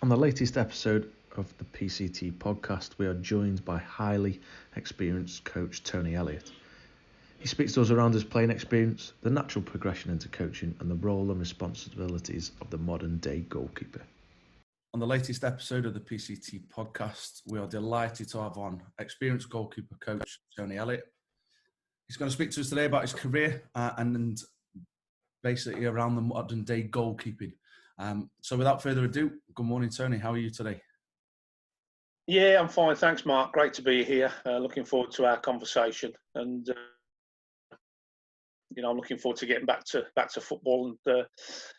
On the latest episode of the PCT podcast, we are joined by highly experienced coach Tony Elliott. He speaks to us around his playing experience, the natural progression into coaching, and the role and responsibilities of the modern day goalkeeper. On the latest episode of the PCT podcast, we are delighted to have on experienced goalkeeper coach Tony Elliott. He's going to speak to us today about his career and basically around the modern day goalkeeping. So without further ado, good morning, Tony. How are you today? Yeah, I'm fine. Thanks, Mark. Great to be here. Looking forward to our conversation, and I'm looking forward to getting back to football and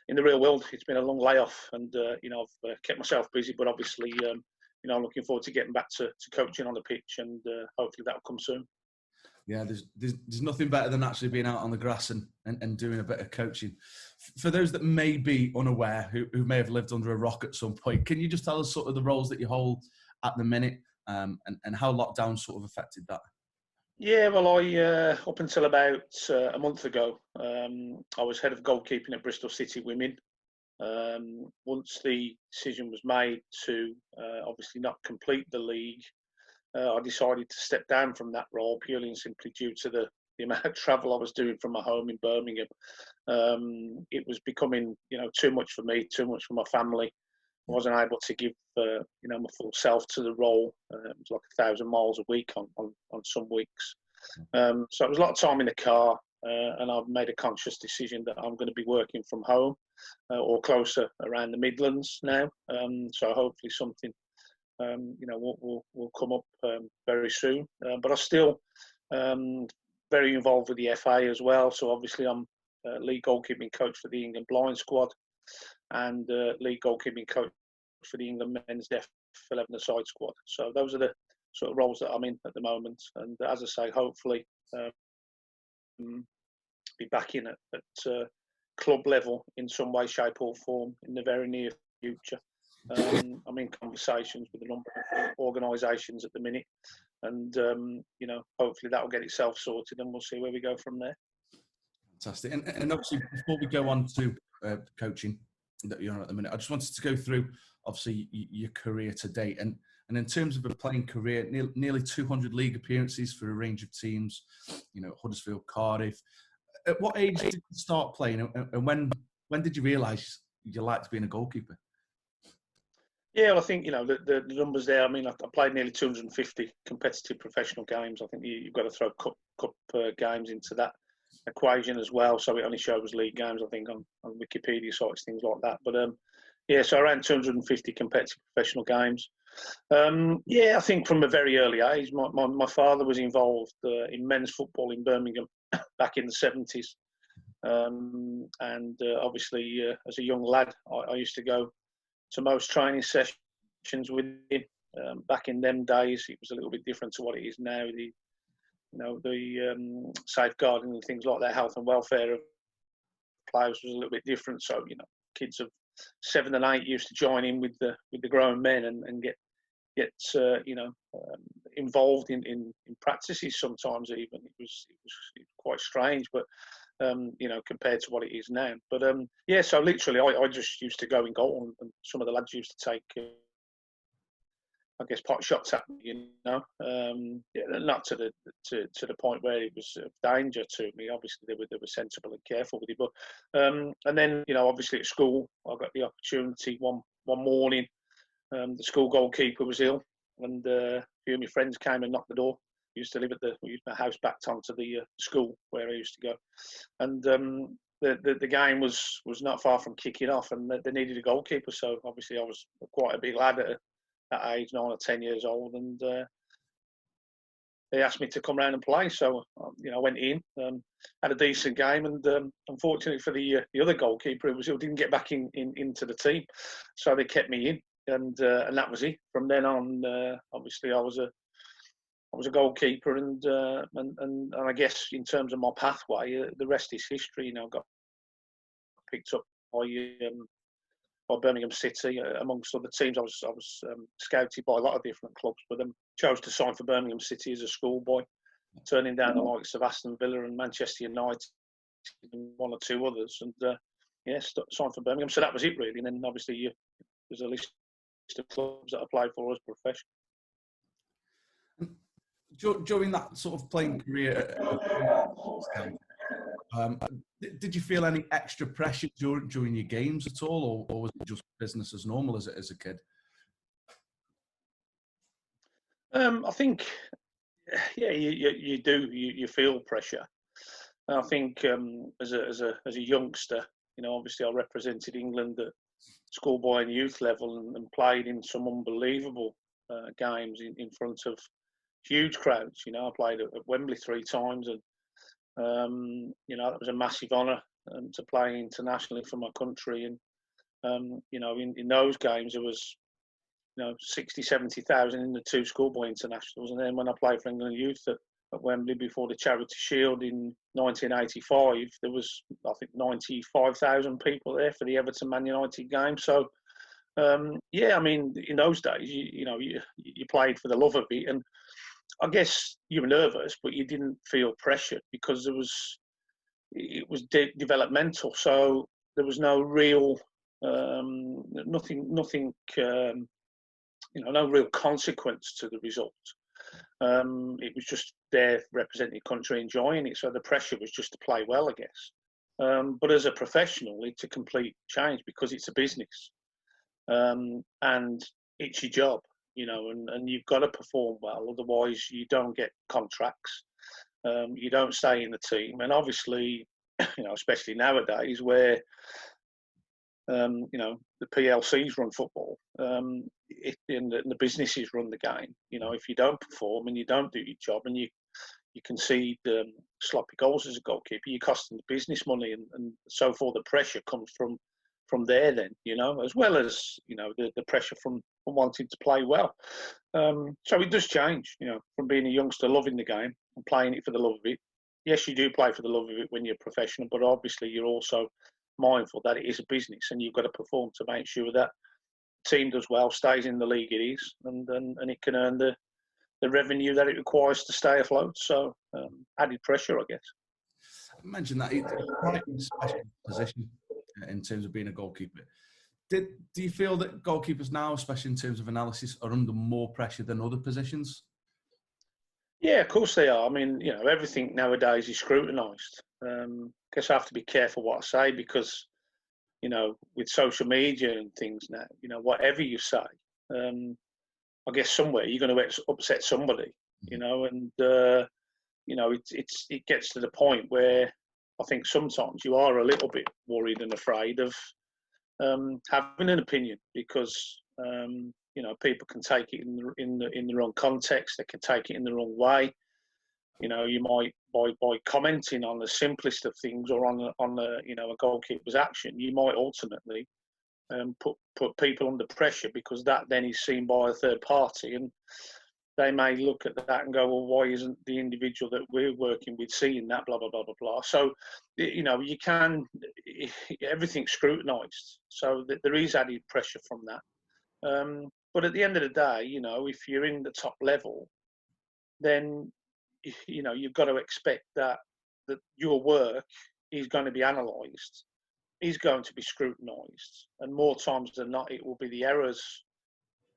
in the real world. It's been a long layoff, and I've kept myself busy, but obviously, I'm looking forward to getting back to coaching on the pitch, and hopefully that'll come soon. Yeah, there's nothing better than actually being out on the grass and doing a bit of coaching. For those that may be unaware, who may have lived under a rock at some point, can you just tell us sort of the roles that you hold at the minute and how lockdown sort of affected that? Yeah, well, I up until about a month ago, I was head of goalkeeping at Bristol City Women. Once the decision was made to obviously not complete the league, I decided to step down from that role purely and simply due to the amount of travel I was doing from my home in Birmingham. It was becoming, too much for me, too much for my family. I wasn't able to give, my full self to the role. It was like 1,000 miles a week on some weeks. So it was a lot of time in the car, and I've made a conscious decision that I'm going to be working from home or closer around the Midlands now. So hopefully something will come up very soon. But I'm still very involved with the FA as well. So obviously I'm lead goalkeeping coach for the England blind squad and lead goalkeeping coach for the England men's deaf 11-a-side squad. So those are the sort of roles that I'm in at the moment. And as I say, hopefully be back in at club level in some way, shape or form in the very near future. I'm in conversations with a number of organisations at the minute, and hopefully that will get itself sorted, and we'll see where we go from there. Fantastic. And obviously, before we go on to coaching that you're on at the minute, I just wanted to go through obviously your career to date, and in terms of a playing career, nearly 200 league appearances for a range of teams, Huddersfield, Cardiff. At what age did you start playing, and when did you realise you liked being a goalkeeper? Yeah, well, I think, the numbers there, I mean, I played nearly 250 competitive professional games. I think you've got to throw cup games into that equation as well. So it only shows league games, I think, on Wikipedia sites, things like that. But, so around 250 competitive professional games. I think from a very early age, my father was involved in men's football in Birmingham back in the 70s. Obviously, as a young lad, I used to go to most training sessions with him. Back in them days, it was a little bit different to what it is now. The safeguarding and things like that, health and welfare of players was a little bit different. So, kids of 7 and 8 used to join in with the grown men and get involved in practices sometimes even. It was quite strange, but compared to what it is now. But so literally I just used to go in goal, and some of the lads used to take pot shots at me, not to the point where it was of danger to me. Obviously they were sensible and careful with it, but and then obviously at school I got the opportunity one morning. The school goalkeeper was ill, and a few of my friends came and knocked the door. We used to live my house backed onto the school where I used to go, and the game was not far from kicking off, and they needed a goalkeeper. So obviously I was quite a big lad at that age, 9 or 10 years old, and they asked me to come round and play. So I went in, had a decent game, and unfortunately for the other goalkeeper, who didn't get back into the team, so they kept me in. And that was it. From then on, obviously I was a goalkeeper, and I guess in terms of my pathway, the rest is history. I got picked up by Birmingham City amongst other teams. I was scouted by a lot of different clubs, but chose to sign for Birmingham City as a schoolboy, turning down the likes of Aston Villa and Manchester United and one or two others, and signed for Birmingham. So that was it really. And then obviously there's a list of clubs that I played for as professional. During that sort of playing career, did you feel any extra pressure during your games at all, or was it just business as normal as a kid? I think, yeah, you do. You feel pressure. And I think as a youngster, obviously I represented England at schoolboy and youth level and played in some unbelievable games in front of huge crowds. I played at Wembley 3 times, and that was a massive honour to play internationally for my country. And in those games there was 60, 70,000 in the 2 schoolboy internationals, and then when I played for England youth at Wembley before the Charity Shield in 1985, there was, I think, 95,000 people there for the Everton Man United game. So yeah, I mean, in those days, you played for the love of it, and I guess you were nervous, but you didn't feel pressured because it was developmental. So there was no real nothing no real consequence to the result. It was just there representing the country, enjoying it. So the pressure was just to play well, I guess. But as a professional, it's a complete change because it's a business, and it's your job, and you've got to perform well. Otherwise, you don't get contracts. You don't stay in the team. And obviously, especially nowadays where the PLCs run football, and the businesses run the game. If you don't perform and you don't do your job, and you concede sloppy goals as a goalkeeper, you're costing the business money, and so forth. The pressure comes from there, then, as well as the pressure from wanting to play well. So it does change, from being a youngster loving the game and playing it for the love of it. Yes, you do play for the love of it when you're professional, but obviously you're also mindful that it is a business, and you've got to perform to make sure that the team does well, stays in the league it is, and it can earn the revenue that it requires to stay afloat. So added pressure, I guess. I mentioned that it's quite a special position in terms of being a goalkeeper. Do you feel that goalkeepers now, especially in terms of analysis, are under more pressure than other positions? Yeah, of course they are. I mean, everything nowadays is scrutinised. I guess I have to be careful what I say because, with social media and things now, whatever you say, I guess somewhere you're going to upset somebody, and it gets to the point where I think sometimes you are a little bit worried and afraid of having an opinion because people can take it in the wrong context. They can take it in the wrong way. You might by commenting on the simplest of things or on a goalkeeper's action, you might ultimately put people under pressure because that then is seen by a third party, and they may look at that and go, well, why isn't the individual that we're working with seeing that, blah, blah, blah, blah, blah. So, everything's scrutinised. So there is added pressure from that. But at the end of the day, if you're in the top level, then, you've got to expect that your work is going to be analysed, is going to be scrutinised. And more times than not, it will be the errors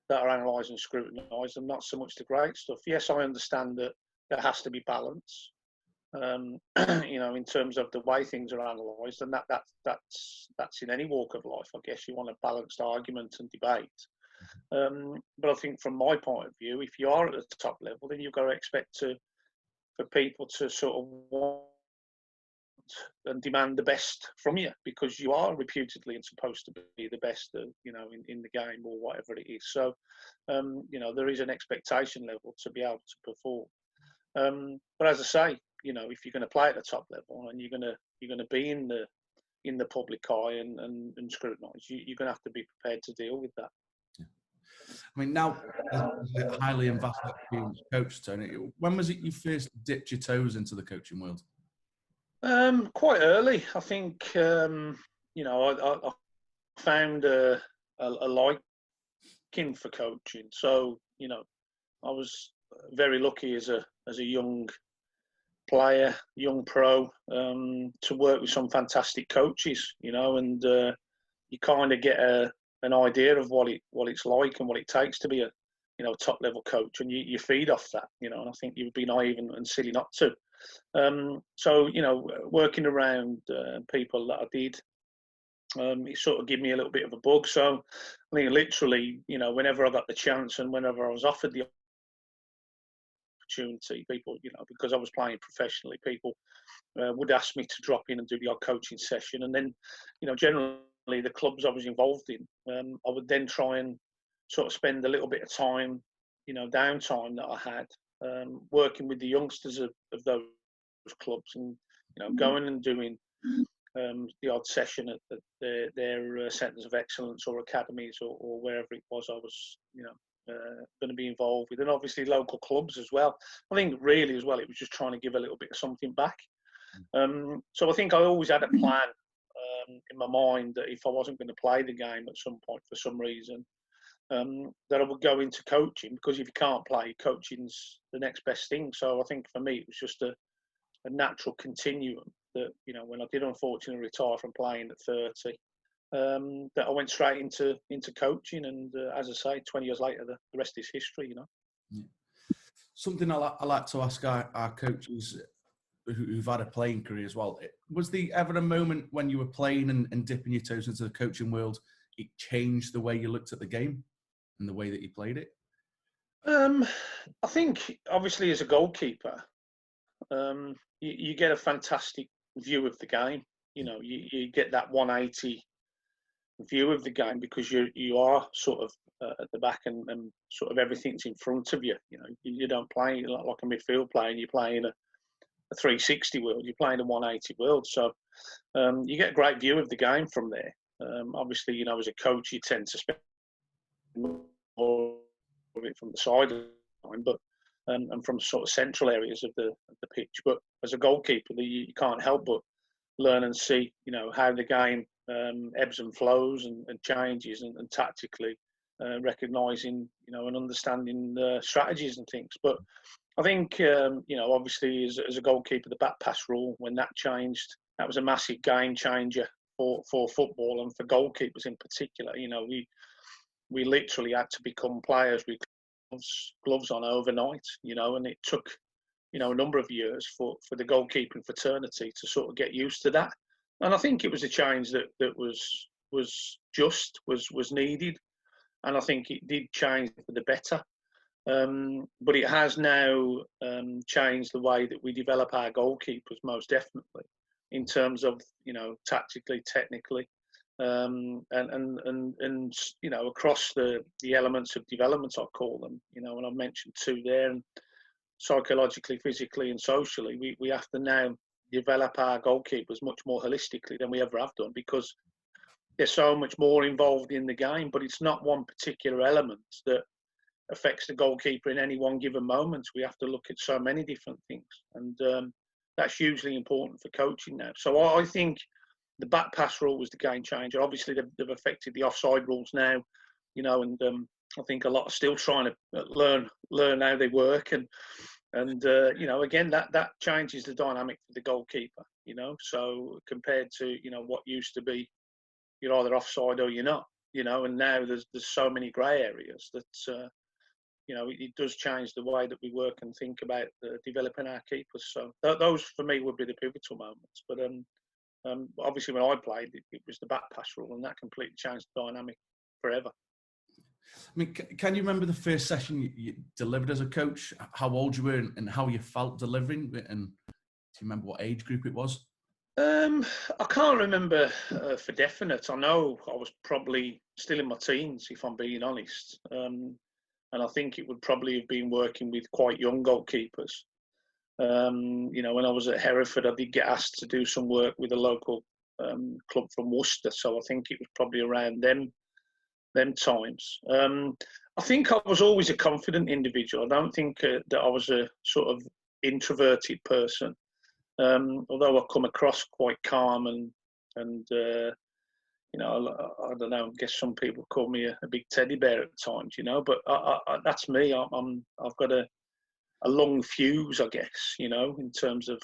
that are analysed and scrutinised, and not so much the great stuff. Yes, I understand that there has to be balance, in terms of the way things are analysed, and that's in any walk of life. I guess you want a balanced argument and debate. But I think from my point of view, if you are at the top level, then you've got to expect for people to sort of want and demand the best from you because you are reputedly and supposed to be the best, in the game or whatever it is. So, there is an expectation level to be able to perform. But as I say, if you're going to play at the top level and you're going to be in the public eye and scrutinised, you're going to have to be prepared to deal with that. Yeah. I mean, now as a highly and vast experienced coach, Tony, when was it you first dipped your toes into the coaching world? Quite early, I think. I found a liking for coaching. So, I was very lucky as a young player, young pro, to work with some fantastic coaches. And you kind of get a an idea of what it's like and what it takes to be a top level coach, and you feed off that, and I think you would be naive and silly not to. So working around people that I did, it sort of gave me a little bit of a bug. So I think literally, whenever I got the chance and whenever I was offered the opportunity, people, because I was playing professionally, people would ask me to drop in and do the odd coaching session. And then, generally the clubs I was involved in, I would then try and sort of spend a little bit of time, downtime that I had, working with the youngsters of those clubs, and going and doing the odd session at their centres of excellence or academies or wherever it was I was, going to be involved with, and obviously local clubs as well. I think really as well, it was just trying to give a little bit of something back. So I think I always had a plan in my mind that if I wasn't going to play the game at some point for some reason, that I would go into coaching, because if you can't play, coaching's the next best thing. So I think for me, it was just a natural continuum that, when I did unfortunately retire from playing at 30, that I went straight into coaching. And as I say, 20 years later, the rest is history, Yeah. Something I like to ask our coaches who've had a playing career as well. Was there ever a moment when you were playing and dipping your toes into the coaching world, it changed the way you looked at the game and the way that you played it? I think obviously as a goalkeeper, you get a fantastic view of the game. You get that 180 view of the game, because you are sort of at the back and sort of everything's in front of you. You don't play like a midfield player, and you're playing a 360 world. You're playing a 180 world. So you get a great view of the game from there. Obviously, as a coach, you tend to spend more of it from the sideline, but and from sort of central areas of the pitch. But as a goalkeeper, you can't help but learn and see, how the game ebbs and flows and changes, and tactically recognising, and understanding the strategies and things. But I think, obviously as a goalkeeper, the back pass rule, when that changed, that was a massive game changer for football and for goalkeepers in particular. We literally had to become players with gloves on overnight, and it took, a number of years for the goalkeeping fraternity to sort of get used to that. And I think it was a change that was needed. And I think it did change for the better. But it has now changed the way that we develop our goalkeepers, most definitely, in terms of, tactically, technically, and across the elements of development, I call them, and I've mentioned two there, and psychologically, physically and socially, we have to now develop our goalkeepers much more holistically than we ever have done, because there's so much more involved in the game, but it's not one particular element that affects the goalkeeper in any one given moment. We have to look at so many different things, and that's hugely important for coaching now. So I think the back pass rule was the game changer. Obviously, they've affected the offside rules now, and I think a lot are still trying to learn how they work, and again, that changes the dynamic for the goalkeeper. So compared to what used to be, you're either offside or you're not. And now there's so many grey areas that it does change the way that we work and think about developing our keepers. So those for me would be the pivotal moments. But obviously when I played, it was the back pass rule, and that completely changed the dynamic forever. I mean, can you remember the first session you delivered as a coach? How old you were and how you felt delivering? And do you remember what age group it was? I can't remember for definite. I know I was probably still in my teens, if I'm being honest. And I think it would probably have been working with quite young goalkeepers. When I was at Hereford, I did get asked to do some work with a local club from Worcester. So I think it was probably around them times. I think I was always a confident individual. I don't think that I was a sort of introverted person. Although I come across quite calm and I don't know, I guess some people call me a big teddy bear at times, but I that's me. I've got a long fuse, I guess, in terms of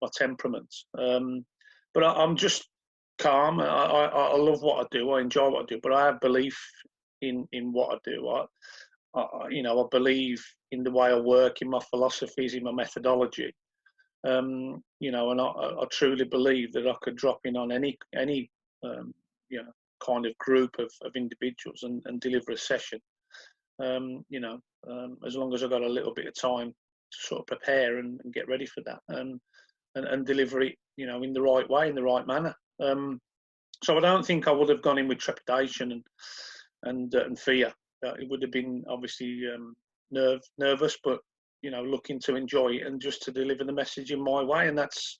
my temperament. But I'm just calm. I love what I do. I enjoy what I do, but I have belief in what I do. I believe in the way I work, in my philosophies, in my methodology. And I truly believe that I could drop in on any kind of group of individuals and deliver a session. As long as I've got a little bit of time to sort of prepare and get ready for that, and deliver it, in the right way, in the right manner. So I don't think I would have gone in with trepidation and fear. It would have been obviously nervous, but looking to enjoy it and just to deliver the message in my way. And that's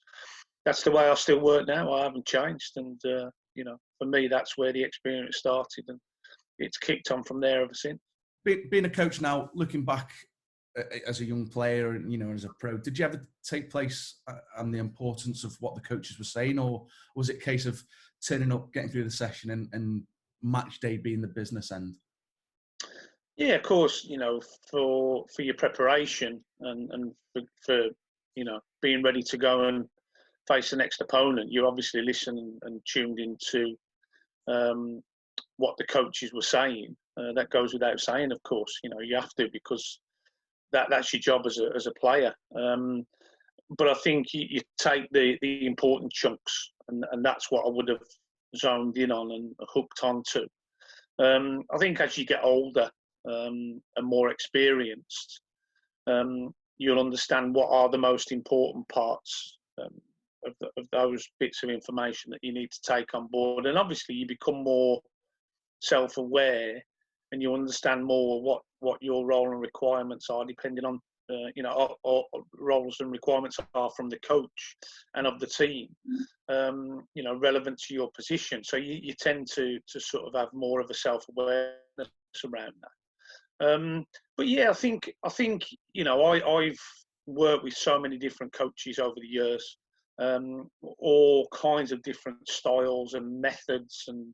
the way I still work now. I haven't changed, and for me, that's where the experience started, and it's kicked on from there ever since. Being a coach now, looking back as a young player and as a pro, did you ever take place on the importance of what the coaches were saying, or was it a case of turning up, getting through the session, and match day being the business end? Yeah, of course. For your preparation and for being ready to go and face the next opponent, you obviously listen and tuned into what the coaches were saying. That goes without saying, of course. You have to, because that's your job as a player. But I think you take the important chunks, and that's what I would have zoned in on and hooked onto. I think as you get older and more experienced, you'll understand what are the most important parts of those bits of information that you need to take on board. And obviously you become more self-aware, and you understand more what your role and requirements are, depending on or roles and requirements are from the coach and of the team, relevant to your position. So you tend to sort of have more of a self-awareness around that. But yeah, I think I've worked with so many different coaches over the years, all kinds of different styles and methods and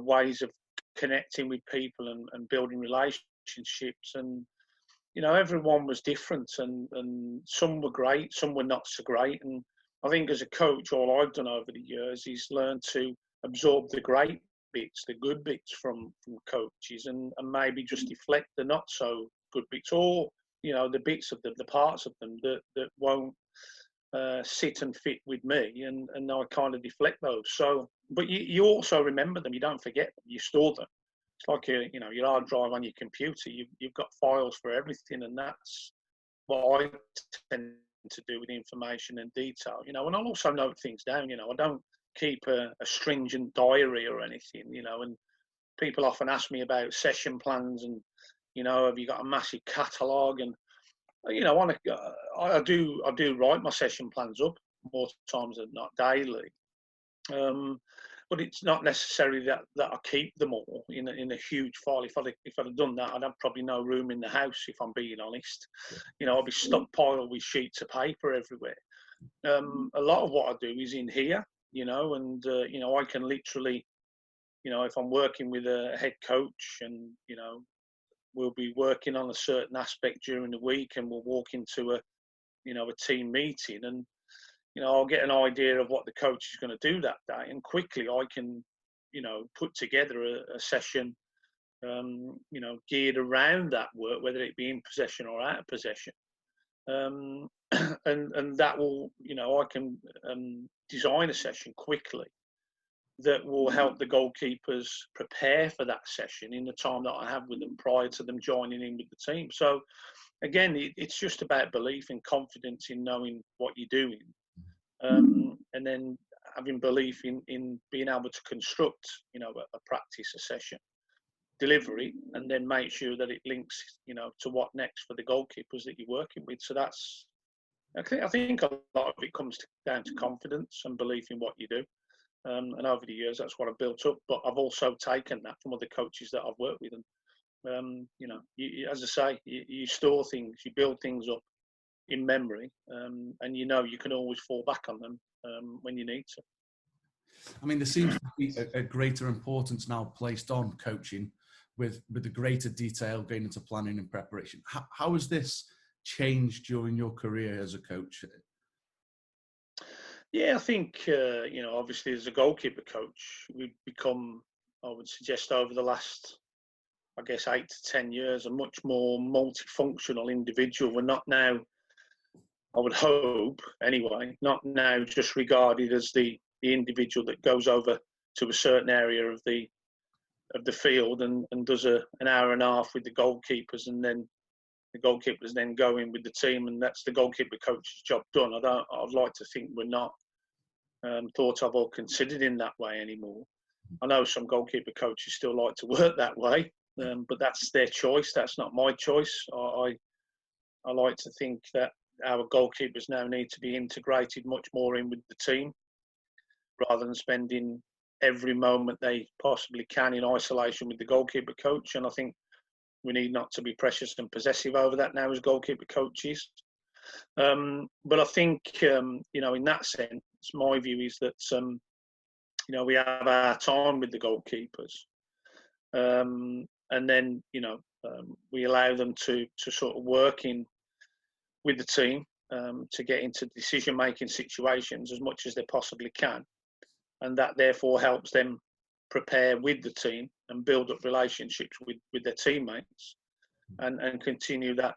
ways of connecting with people and building relationships. And everyone was different, and some were great, some were not so great. And I think as a coach, all I've done over the years is learn to absorb the great bits, the good bits from coaches, and maybe just deflect the not so good bits, or the bits of the parts of them that won't sit and fit with me, and I kind of deflect those. So, but you also remember them. You don't forget them. You store them. It's like your hard drive on your computer. You've got files for everything, and that's what I tend to do with information and detail. And I'll also note things down. I don't keep a stringent diary or anything. And people often ask me about session plans and have you got a massive catalogue? And I do write my session plans up more times than not, daily. But it's not necessarily that I keep them all in a huge file. If I'd have done that, I'd have probably no room in the house, if I'm being honest. I'll be stockpiled with sheets of paper everywhere. A lot of what I do is in here, and I can literally, if I'm working with a head coach and we'll be working on a certain aspect during the week, and we'll walk into a team meeting, and I'll get an idea of what the coach is going to do that day, and quickly I can put together a session geared around that work, whether it be in possession or out of possession, and that will I can design a session quickly that will help the goalkeepers prepare for that session in the time that I have with them prior to them joining in with the team. So again, it's just about belief and confidence in knowing what you're doing, and then having belief in being able to construct a practice, a session, deliver it, and then make sure that it links to what next for the goalkeepers that you're working with. So that's, I think a lot of it comes down to confidence and belief in what you do. And over the years, that's what I've built up. But I've also taken that from other coaches that I've worked with. And, as I say, you store things, you build things up in memory, and you can always fall back on them when you need to. I mean, there seems to be a greater importance now placed on coaching with the greater detail going into planning and preparation. How has this changed during your career as a coach? Yeah, I think obviously as a goalkeeper coach, we've become, I would suggest, over the last, I guess, 8 to 10 years, a much more multifunctional individual. We're not now, I would hope anyway, not now just regarded as the individual that goes over to a certain area of the field and does an hour and a half with the goalkeepers, and then the goalkeepers then go in with the team, and that's the goalkeeper coach's job done. I'd like to think we're not thought of or considered in that way anymore. I know some goalkeeper coaches still like to work that way, but that's their choice. That's not my choice. I like to think that our goalkeepers now need to be integrated much more in with the team, rather than spending every moment they possibly can in isolation with the goalkeeper coach. And I think we need not to be precious and possessive over that now as goalkeeper coaches. But I think, in that sense, my view is that, we have our time with the goalkeepers. And then, we allow them to sort of work in with the team to get into decision-making situations as much as they possibly can. And that therefore helps them prepare with the team and build up relationships with their teammates, and continue that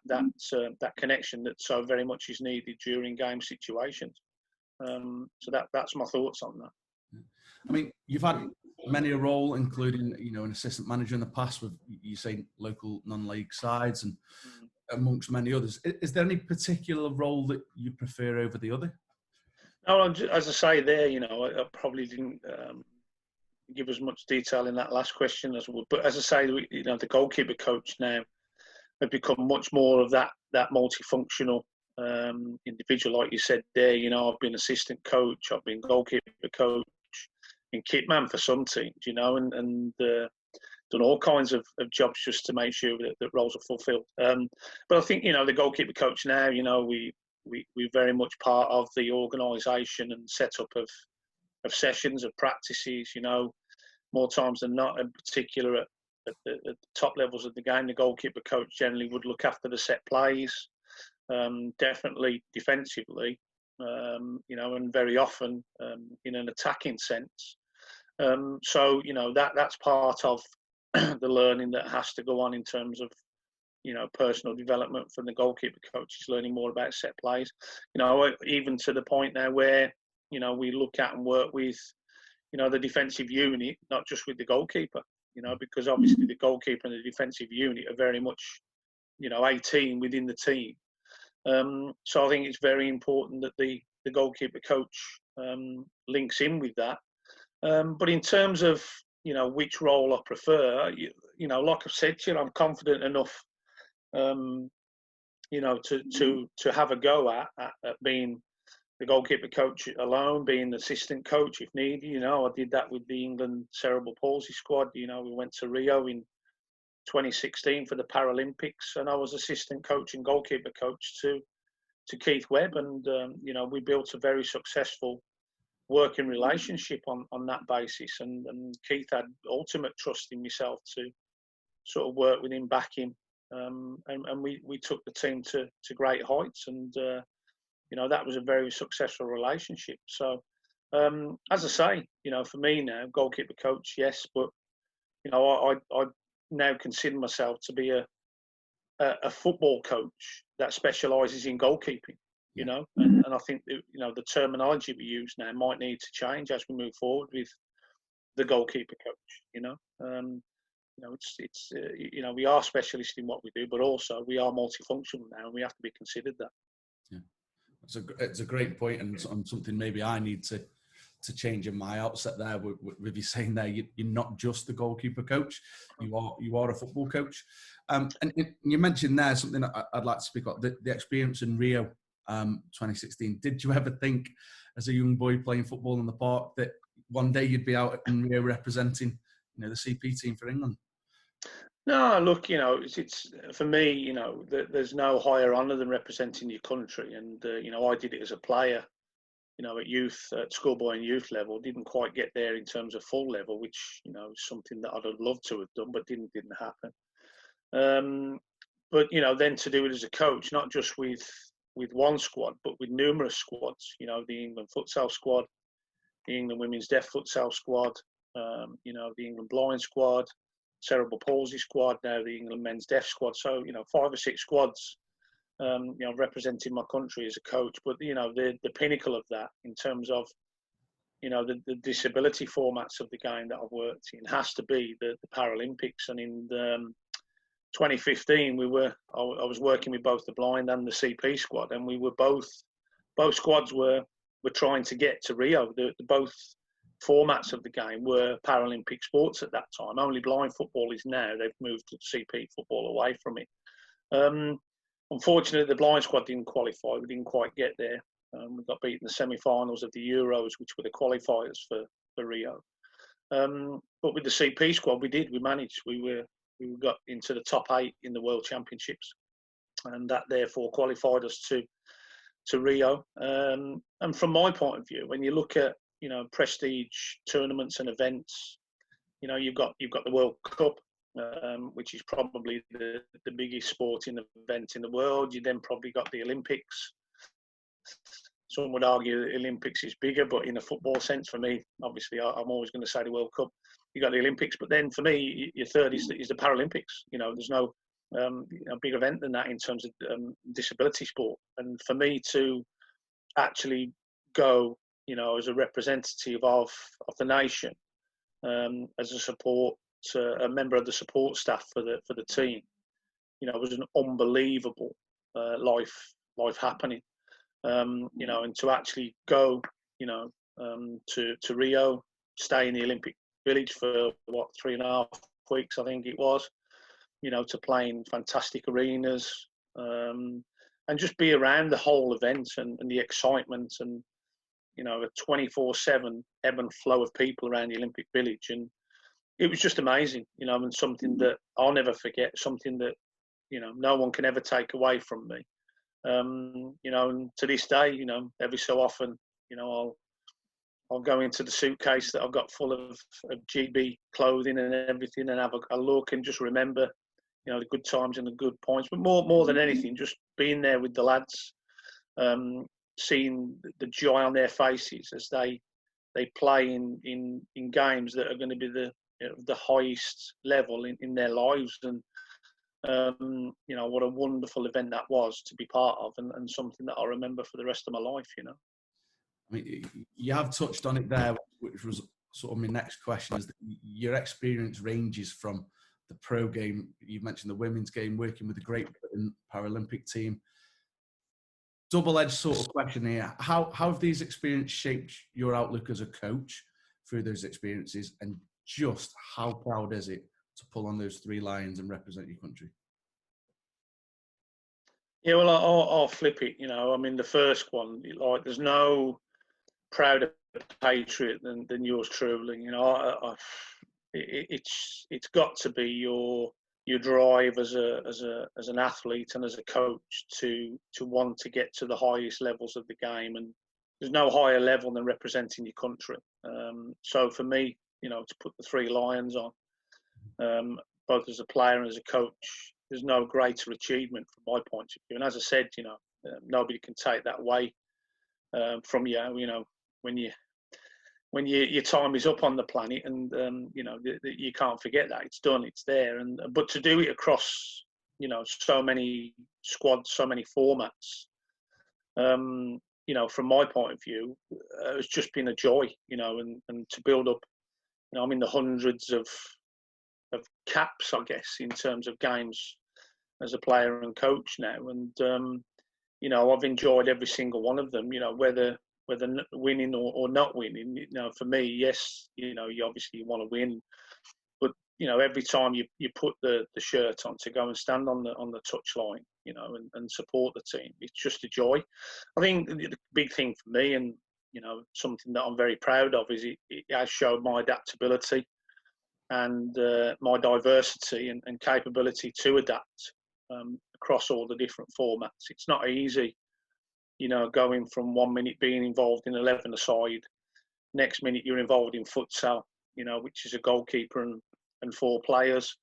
connection that so very much is needed during game situations. So that's my thoughts on that. I mean, you've had many a role, including an assistant manager in the past with, you say, local non-league sides, and amongst many others. Is there any particular role that you prefer over the other? No, as I say there, I probably didn't give as much detail in that last question as I would. But as I say, the goalkeeper coach now have become much more of that multifunctional individual, like you said there. I've been assistant coach, I've been goalkeeper coach, been kitman for some teams, and done all kinds of jobs just to make sure that roles are fulfilled. But I think, the goalkeeper coach now, we're very much part of the organisation and setup of sessions, of practices, more times than not, in particular at the top levels of the game, the goalkeeper coach generally would look after the set plays, definitely defensively, and very often in an attacking sense. So, that's part of the learning that has to go on in terms of, personal development from the goalkeeper coaches, learning more about set plays. Even to the point now where, we look at and work with, the defensive unit, not just with the goalkeeper, because obviously the goalkeeper and the defensive unit are very much, a team within the team. So I think it's very important that the goalkeeper coach links in with that. But in terms of, which role I prefer, like I've said to you, I'm confident enough, to have a go at being the goalkeeper coach alone, being the assistant coach if needed. I did that with the England cerebral palsy squad. We went to Rio in 2016 for the Paralympics, and I was assistant coach and goalkeeper coach to Keith Webb, and we built a very successful working relationship on that basis, and Keith had ultimate trust in myself to sort of work with him, back him, and we took the team to great heights, and that was a very successful relationship. So as I say, for me now, goalkeeper coach, yes, but I now consider myself to be a football coach that specialises in goalkeeping. And I think the terminology we use now might need to change as we move forward with the goalkeeper coach. It's we are specialists in what we do, but also we are multifunctional now, and we have to be considered that. Yeah, it's a great point, and something maybe I need to change in my outset there with you saying there you're not just the goalkeeper coach, you are a football coach. And you mentioned there something I'd like to speak about, the experience in Rio 2016. Did you ever think, as a young boy playing football in the park, that one day you'd be out in Rio representing the CP team for England? No, look, it's for me, there's no higher honour than representing your country, and I did it as a player, at youth, at schoolboy and youth level. Didn't quite get there in terms of full level, which is something that I'd have loved to have done, but didn't happen. But then to do it as a coach, not just with with one squad, but with numerous squads. You know, the England futsal squad, the England women's deaf futsal squad, you know, the England blind squad, cerebral palsy squad, now the England men's deaf squad. So, you know, 5 or 6 squads, you know, representing my country as a coach. But, you know, the pinnacle of that in terms of, you know, the disability formats of the game that I've worked in has to be the Paralympics. And in 2015, I was working with both the blind and the CP squad, and we were both squads were trying to get to Rio. Both formats of the game were Paralympic sports at that time. Only blind football is now. They've moved to CP football away from it. Unfortunately, the blind squad didn't qualify. We didn't quite get there. We got beaten in the semi-finals of the Euros, which were the qualifiers for Rio. But with the CP squad, we managed. We got into the top 8 in the World Championships, and that therefore qualified us to Rio. And from my point of view, when you look at, you know, prestige tournaments and events, you know, you've got the World Cup, which is probably the biggest sporting event in the world. You then probably got the Olympics. Some would argue the Olympics is bigger, but in a football sense, for me, obviously, I'm always going to say the World Cup. You got the Olympics, but then for me, your third is the Paralympics. You know, there's no big event than that in terms of disability sport. And for me to actually go, you know, as a representative of the nation, as a member of the support staff for the team, you know, it was an unbelievable life happening. You know, and to actually go, you know, to Rio, stay in the Olympic Village for 3.5 weeks, I think it was, you know, to play in fantastic arenas, and just be around the whole event and the excitement and, you know, a 24/7 ebb and flow of people around the Olympic Village. And it was just amazing, you know, and something that I'll never forget, something that, you know, no one can ever take away from me. You know, and to this day, you know, every so often, you know, I'll go into the suitcase that I've got full of GB clothing and everything, and have a look and just remember, you know, the good times and the good points. But more than anything, just being there with the lads, seeing the joy on their faces as they play in games that are going to be the highest level in their lives. And you know, what a wonderful event that was to be part of, and something that I'll remember for the rest of my life, you know. I mean, you have touched on it there, which was sort of my next question, is that your experience ranges from the pro game. You mentioned the women's game, working with the Great Britain Paralympic team. Double-edged sort of question here. How have these experiences shaped your outlook as a coach through those experiences, and just how proud is it to pull on those 3 lions and represent your country? Yeah, well, I'll flip it. You know, I mean, the first one, like, there's no prouder patriot than yours truly. You know, it's got to be your drive as an athlete and as a coach to want to get to the highest levels of the game, and there's no higher level than representing your country. So for me, you know, to put the 3 lions on, both as a player and as a coach, there's no greater achievement from my point of view. And as I said, you know, nobody can take that away from you. You know, when your time is up on the planet, and you know, you can't forget that it's done, it's there. And but to do it across, you know, so many squads, so many formats, you know, from my point of view, it's just been a joy, you know, and to build up, you know, I'm in the hundreds of caps, I guess, in terms of games as a player and coach now, and you know, I've enjoyed every single one of them. You know, whether winning or not winning. You know, for me, yes, you know, you obviously want to win, but you know, every time you put the shirt on to go and stand on the touchline, you know, and support the team, it's just a joy. I think the big thing for me, and you know, something that I'm very proud of, is it has showed my adaptability and my diversity and capability to adapt across all the different formats. It's not easy, you know, going from 1 minute being involved in 11-a-side, next minute you're involved in futsal, you know, which is a goalkeeper and 4 players.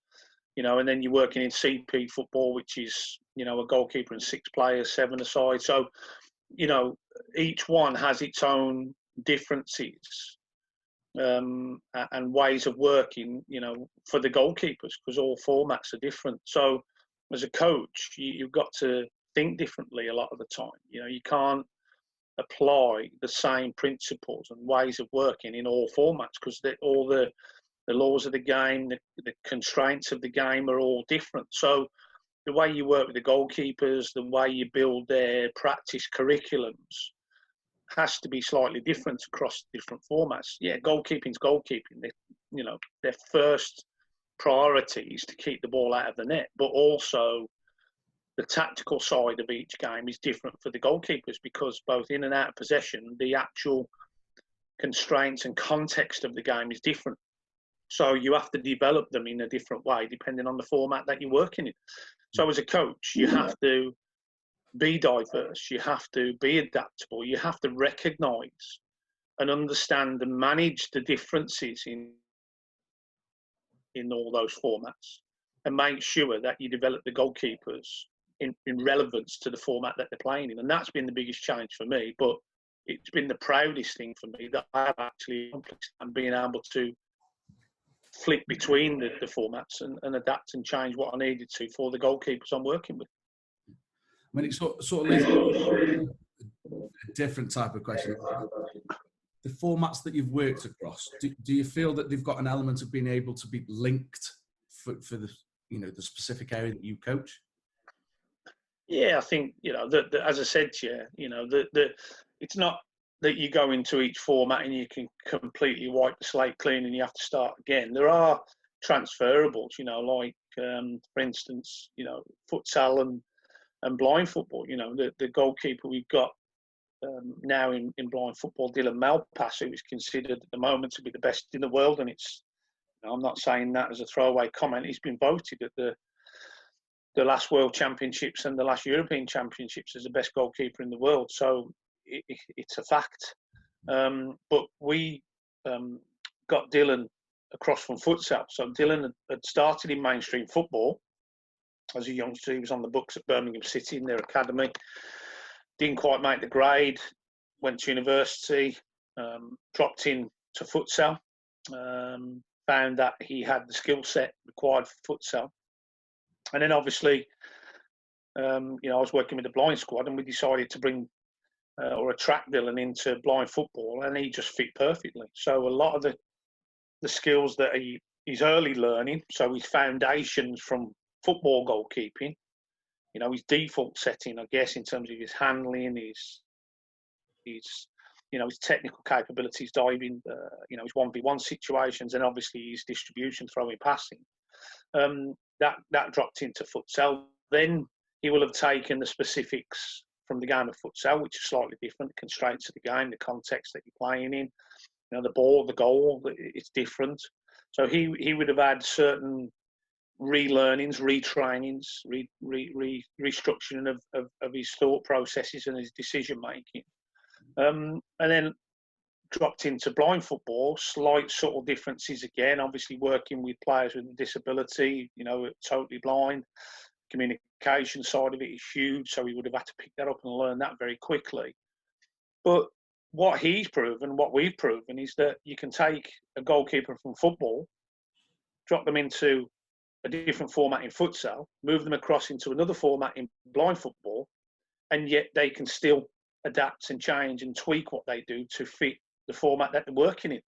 and then you're working in CP football, which is, a goalkeeper and 6 players, 7 aside. So, each one has its own differences and ways of working, for the goalkeepers, because all formats are different. So as a coach, you've got to think differently a lot of the time. You can't apply the same principles and ways of working in all formats, because all the laws of the game, the constraints of the game are all different. So the way you work with the goalkeepers, the way you build their practice curriculums has to be slightly different across different formats. Yeah, goalkeeping's goalkeeping. Their first priority is to keep the ball out of the net, but also the tactical side of each game is different for the goalkeepers, because both in and out of possession, the actual constraints and context of the game is different. So you have to develop them in a different way depending on the format that you're working in. So as a coach, you have to be diverse, you have to be adaptable, you have to recognise and understand and manage the differences in all those formats, and make sure that you develop the goalkeepers in relevance to the format that they're playing in. And that's been the biggest challenge for me, but it's been the proudest thing for me that I have actually accomplished, and being able to flip between the formats and adapt and change what I needed to for the goalkeepers I'm working with. I mean, it sort of leads to a different type of question. The formats that you've worked across, do you feel that they've got an element of being able to be linked for the the specific area that you coach? Yeah, I think as I said to you, it's not that you go into each format and you can completely wipe the slate clean and you have to start again. There are transferables, like for instance, futsal and blind football. The goalkeeper we've got now in blind football, Dylan Malpass, who is considered at the moment to be the best in the world, and it's I'm not saying that as a throwaway comment. He's been voted at the last World Championships and the last European Championships as the best goalkeeper in the world. So it's a fact. But we got Dylan across from futsal. So Dylan had started in mainstream football as a youngster. He was on the books at Birmingham City in their academy. Didn't quite make the grade. Went to university. Dropped in to futsal. Found that he had the skill set required for futsal. And then obviously, I was working with the blind squad, and we decided to bring or attract Dylan into blind football, and he just fit perfectly. So a lot of the skills that he's early learning, so his foundations from football goalkeeping, his default setting, I guess, in terms of his handling, his technical capabilities, diving, his 1v1 situations, and obviously his distribution, throwing, passing. That dropped into futsal. Then he will have taken the specifics from the game of futsal, which is slightly different, the constraints of the game, the context that you're playing in, the ball, the goal, it's different. So he would have had certain relearnings, retrainings, restructuring of his thought processes and his decision making. And then dropped into blind football, slight subtle differences again, obviously working with players with a disability, totally blind. Communication side of it is huge, so he would have had to pick that up and learn that very quickly. But what he's proven, what we've proven, is that you can take a goalkeeper from football, drop them into a different format in futsal, move them across into another format in blind football, and yet they can still adapt and change and tweak what they do to fit the format that they're working in.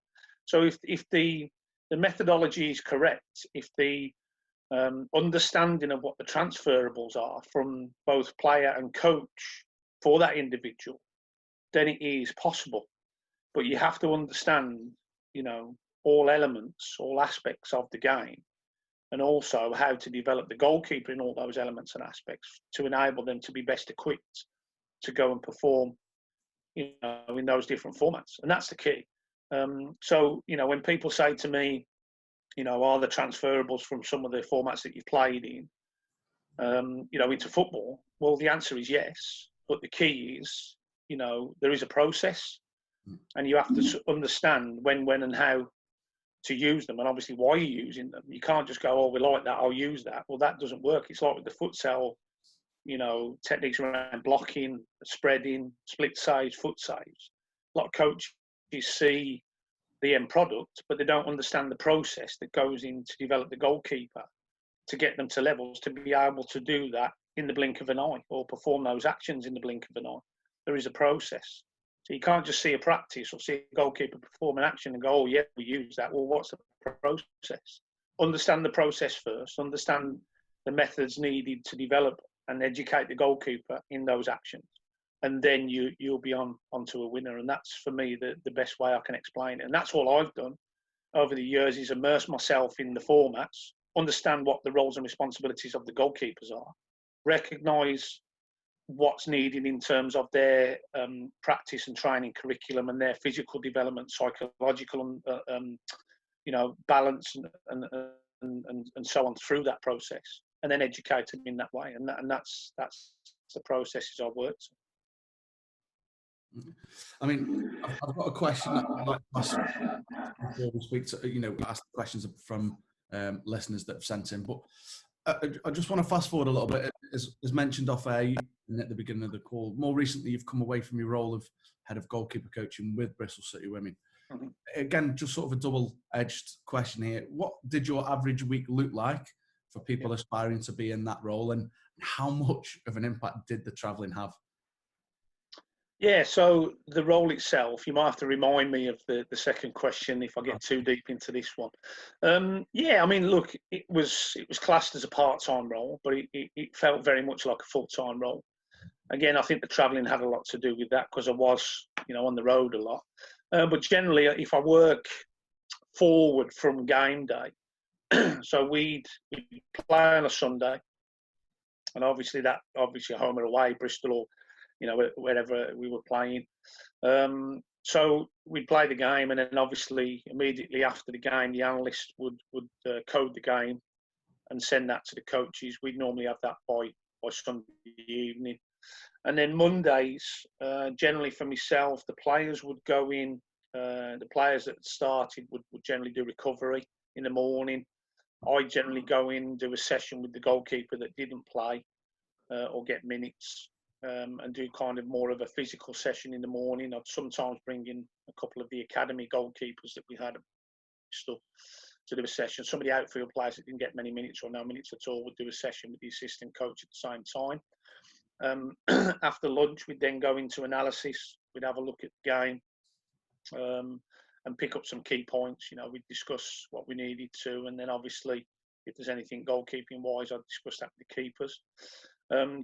So if the methodology is correct, if the understanding of what the transferables are from both player and coach for that individual, then it is possible. But you have to understand, all elements, all aspects of the game, and also how to develop the goalkeeper in all those elements and aspects to enable them to be best equipped to go and perform, in those different formats. And that's the key. So, when people say to me, are the transferables from some of the formats that you've played in, into football? Well, the answer is yes. But the key is, there is a process, and you have to understand when and how to use them, and obviously why you're using them. You can't just go, oh, we like that, I'll use that. Well, that doesn't work. It's like with the futsal, techniques around blocking, spreading, split saves, foot saves. A lot of coaches see the end product, but they don't understand the process that goes in to develop the goalkeeper to get them to levels to be able to do that in the blink of an eye, or perform those actions in the blink of an eye. There is a process. So you can't just see a practice or see a goalkeeper perform an action and go, oh, yeah, we use that. Well, what's the process? Understand the process first, understand the methods needed to develop and educate the goalkeeper in those actions. And then you'll be onto a winner. And that's, for me, the best way I can explain it. And that's all I've done over the years, is immerse myself in the formats, understand what the roles and responsibilities of the goalkeepers are, recognise what's needed in terms of their practice and training curriculum and their physical development, psychological, balance and so on through that process, and then educate them in that way. And that's the processes I've worked. I mean, I've got a question that I'd like to ask before we speak to, ask questions from listeners that have sent in. But I just want to fast forward a little bit. As mentioned off air at the beginning of the call, more recently you've come away from your role of head of goalkeeper coaching with Bristol City Women. Mm-hmm. Again, just sort of a double-edged question here. What did your average week look like for people aspiring to be in that role, and how much of an impact did the travelling have? Yeah, so the role itself, you might have to remind me of the second question if I get too deep into this one. I mean, look, it was classed as a part-time role, but it felt very much like a full-time role. Again, I think the travelling had a lot to do with that, because I was, on the road a lot. But generally, if I work forward from game day, so we'd play on a Sunday, and obviously home or away, Bristol or wherever we were playing. So we'd play the game, and then obviously immediately after the game, the analyst would code the game and send that to the coaches. We'd normally have that by Sunday evening. And then Mondays, generally for myself, the players would go in, the players that started would generally do recovery in the morning. I'd generally go in, do a session with the goalkeeper that didn't play or get minutes. And do kind of more of a physical session in the morning. I'd sometimes bring in a couple of the academy goalkeepers that we had to do a session. Some of the outfield players that didn't get many minutes or no minutes at all would do a session with the assistant coach at the same time. After lunch, we'd then go into analysis. We'd have a look at the game and pick up some key points. We'd discuss what we needed to, and then obviously, if there's anything goalkeeping-wise, I'd discuss that with the keepers.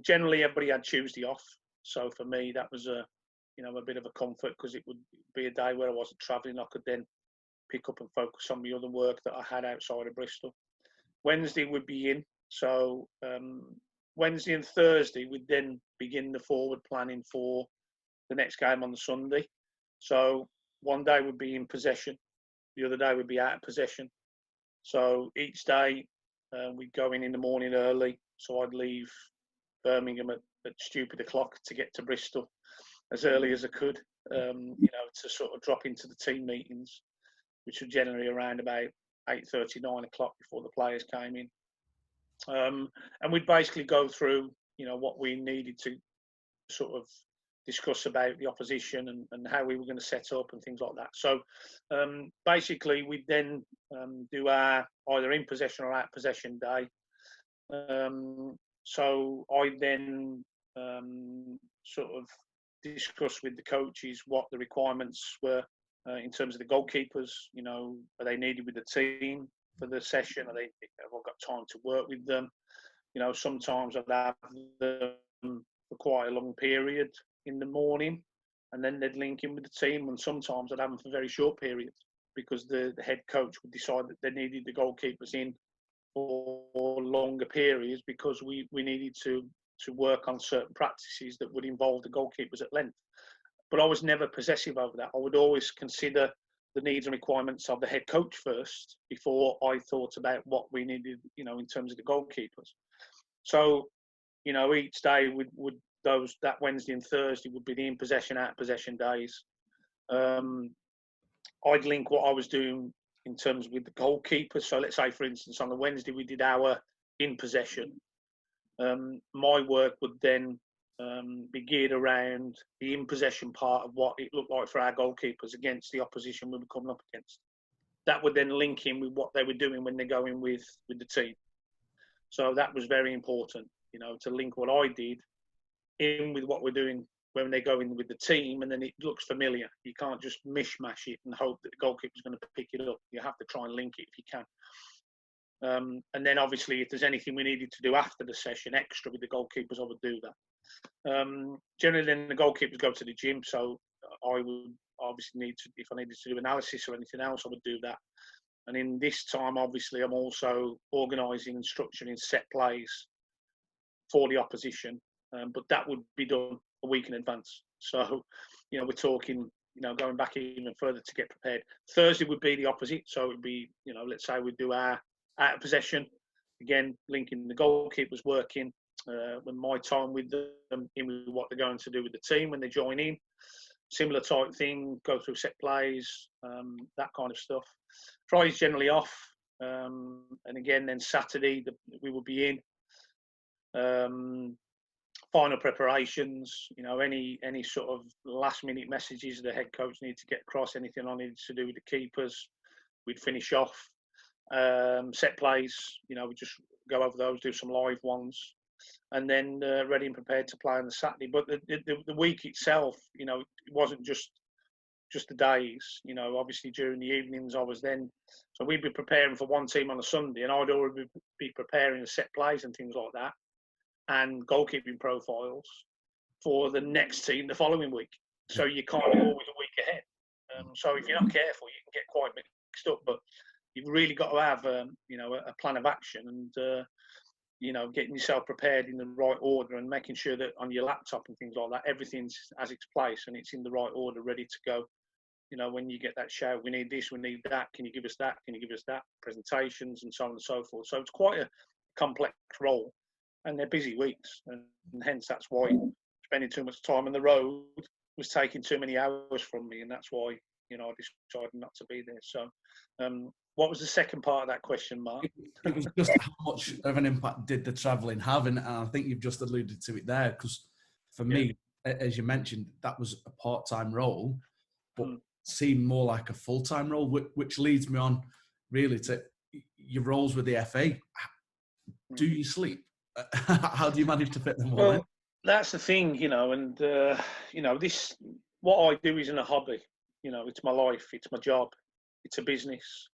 Generally, everybody had Tuesday off, so for me that was a bit of a comfort, because it would be a day where I wasn't travelling. I could then pick up and focus on the other work that I had outside of Bristol. Wednesday would be in, so Wednesday and Thursday would then begin the forward planning for the next game on the Sunday. So one day would be in possession, the other day would be out of possession. So each day we'd go in the morning early, so I'd leave Birmingham at stupid o'clock to get to Bristol as early as I could, to sort of drop into the team meetings, which were generally around about 8:30, 9 o'clock before the players came in. And we'd basically go through, what we needed to sort of discuss about the opposition and how we were going to set up and things like that. So basically, we'd then do our either in possession or out possession day. So I then sort of discuss with the coaches what the requirements were in terms of the goalkeepers. Are they needed with the team for the session? Have I got time to work with them? Sometimes I'd have them for quite a long period in the morning, and then they'd link in with the team. And sometimes I'd have them for very short periods, because the head coach would decide that they needed the goalkeepers in for longer periods, because we needed to work on certain practices that would involve the goalkeepers at length. But I was never possessive over that. I would always consider the needs and requirements of the head coach first before I thought about what we needed, in terms of the goalkeepers. So, each day would that Wednesday and Thursday would be the in possession, out possession days. I'd link what I was doing in terms with the goalkeeper. So let's say, for instance, on the Wednesday we did our in possession. My work would then be geared around the in possession part of what it looked like for our goalkeepers against the opposition we were coming up against. That would then link in with what they were doing when they're going with the team. So that was very important, to link what I did in with what we're doing when they go in with the team, and then it looks familiar. You can't just mishmash it and hope that the goalkeeper's going to pick it up. You have to try and link it if you can. And then obviously if there's anything we needed to do after the session extra with the goalkeepers, I would do that. Generally then the goalkeepers go to the gym, so I would obviously if I needed to do analysis or anything else, I would do that. And in this time, obviously, I'm also organising and structuring set plays for the opposition, but that would be done a week in advance. So, we're talking, going back even further to get prepared. Thursday would be the opposite. So it would be, let's say we do our out of possession, again, linking the goalkeepers working, when my time with them, in with what they're going to do with the team when they join in. Similar type thing, go through set plays, that kind of stuff. Friday's generally off, and again, then Saturday we will be in. Final preparations, any sort of last minute messages the head coach needs to get across, anything I needed to do with the keepers, we'd finish off. Set plays, we just go over those, do some live ones, and then ready and prepared to play on the Saturday. But the week itself, it wasn't just the days. Obviously during the evenings I was then, so we'd be preparing for one team on a Sunday, and I'd already be preparing the set plays and things like that, and goalkeeping profiles for the next team the following week. So you're kind of always a week ahead. So if you're not careful, you can get quite mixed up. But you've really got to have, a plan of action, and getting yourself prepared in the right order, and making sure that on your laptop and things like that, everything's as its place and it's in the right order, ready to go. When you get that shout, we need this, we need that, can you give us that, can you give us that, presentations and so on and so forth. So it's quite a complex role, and they're busy weeks, and hence that's why spending too much time on the road was taking too many hours from me, and that's why I decided not to be there. So what was the second part of that question, Mark? It was just how much of an impact did the travelling have, and I think you've just alluded to it there, because for me, as you mentioned, that was a part-time role, but seemed more like a full-time role, which leads me on really to your roles with the FA. Do you sleep? How do you manage to fit them all in? That's the thing, and this, what I do isn't a hobby. It's my life, it's my job, it's a business.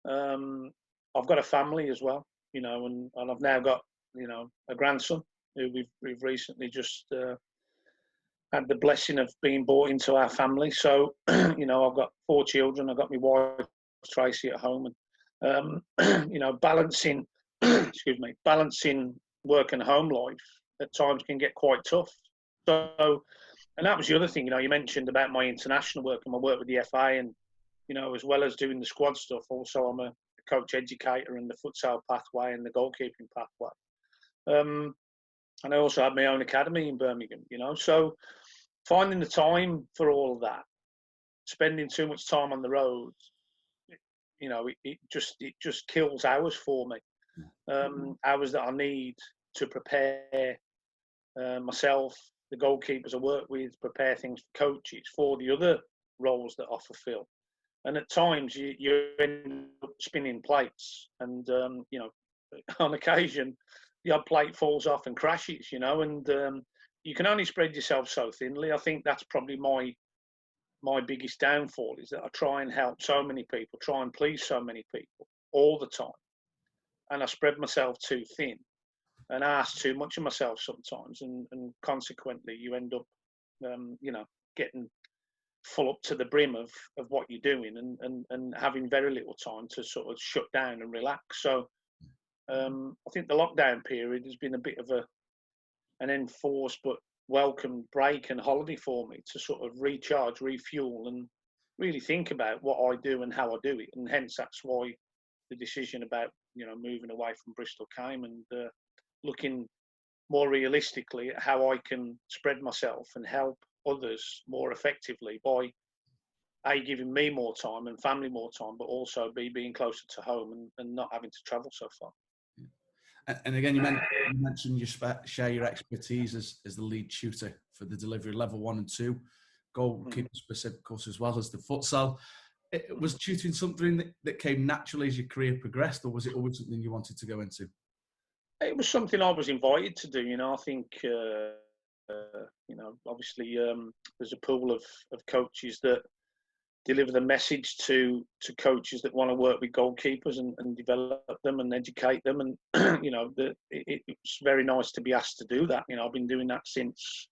I've got a family as well, and I've now got, a grandson who we've recently just had the blessing of being brought into our family. So, I've got 4 children. I've got my wife Tracy at home, and balancing, balancing work and home life at times can get quite tough. So, and that was the other thing, you mentioned about my international work and my work with the FA, and as well as doing the squad stuff, also I'm a coach educator in the futsal pathway and the goalkeeping pathway. And I also had my own academy in Birmingham, so finding the time for all of that, spending too much time on the road, it just kills hours for me. Hours that I need to prepare myself, the goalkeepers I work with, prepare things for coaches, for the other roles that I fulfill. And at times you end up spinning plates, and on occasion the odd plate falls off and crashes, and you can only spread yourself so thinly. I think that's probably my biggest downfall, is that I try and help so many people, try and please so many people all the time, and I spread myself too thin and ask too much of myself sometimes, and consequently you end up getting full up to the brim of what you're doing, and having very little time to sort of shut down and relax. So I think the lockdown period has been a bit of an enforced but welcome break and holiday for me to sort of recharge, refuel, and really think about what I do and how I do it. And hence that's why the decision about moving away from Bristol came, and looking more realistically at how I can spread myself and help others more effectively by giving me more time and family more time, but also being closer to home and not having to travel so far. And again, you mentioned you share your expertise as the lead tutor for the delivery level 1 and 2, goalkeeper specific course, as well as the futsal. Was tutoring something that came naturally as your career progressed, or was it always something you wanted to go into? It was something I was invited to do. I think, obviously there's a pool of coaches that deliver the message to coaches that want to work with goalkeepers and develop them and educate them. And, it's very nice to be asked to do that. I've been doing that since,